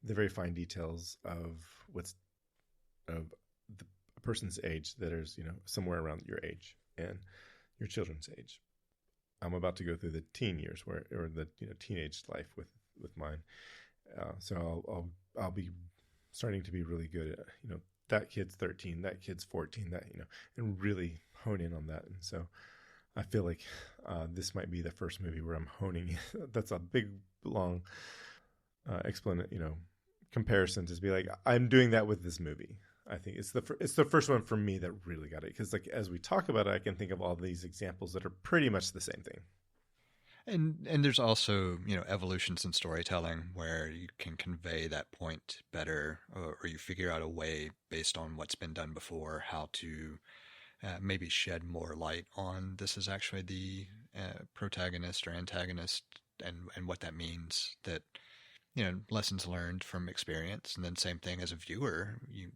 the very fine details of a person's age that is, somewhere around your age and your children's age. I'm about to go through the teen years or the teenage life with mine. So I'll be starting to be really good at, that kid's 13, that kid's 14, and really hone in on that. And so I feel like this might be the first movie where I'm honing. That's a big, long comparison to be like, I'm doing that with this movie. I think it's the first one for me that really got it, because like as we talk about it, I can think of all these examples that are pretty much the same thing. And there's also, evolutions in storytelling where you can convey that point better, or you figure out a way based on what's been done before, how to maybe shed more light on this is actually the protagonist or antagonist, and what that means, that, lessons learned from experience. And then same thing as a viewer, you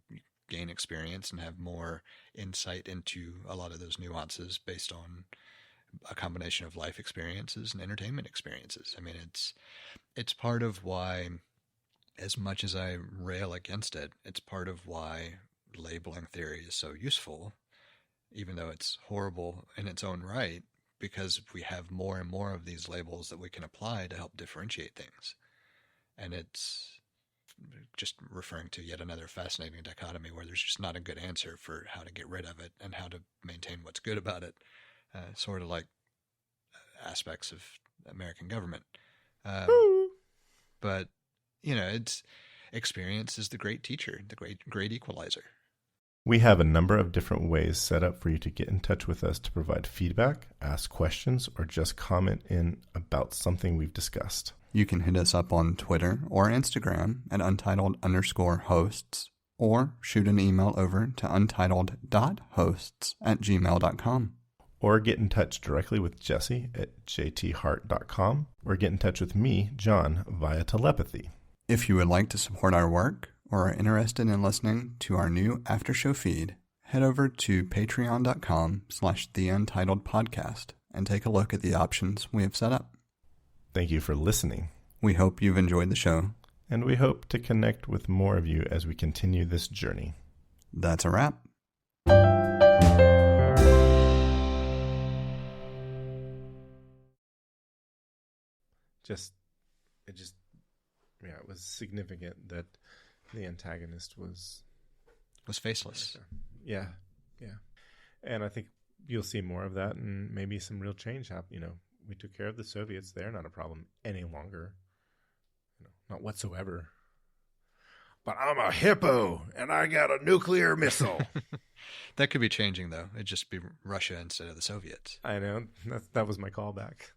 gain experience and have more insight into a lot of those nuances based on a combination of life experiences and entertainment experiences. I mean, it's part of why, as much as I rail against it, it's part of why labeling theory is so useful, even though it's horrible in its own right, because we have more and more of these labels that we can apply to help differentiate things. And it's just referring to yet another fascinating dichotomy where there's just not a good answer for how to get rid of it and how to maintain what's good about it. Sort of like aspects of American government. But, it's experience is the great teacher, the great equalizer. We have a number of different ways set up for you to get in touch with us to provide feedback, ask questions, or just comment in about something we've discussed. You can hit us up on Twitter or Instagram at untitled_hosts, or shoot an email over to untitled.hosts@gmail.com. Or get in touch directly with Jesse at jthart.com, or get in touch with me, John, via telepathy. If you would like to support our work or are interested in listening to our new after show feed, head over to patreon.com/theUntitledPodcast and take a look at the options we have set up. Thank you for listening. We hope you've enjoyed the show. And we hope to connect with more of you as we continue this journey. That's a wrap. It was significant that the antagonist was faceless. Yeah. And I think you'll see more of that, and maybe some real change happen. We took care of the Soviets. They're not a problem any longer. Not whatsoever. But I'm a hippo, and I got a nuclear missile. That could be changing though. It'd just be Russia instead of the Soviets. I know that was my callback.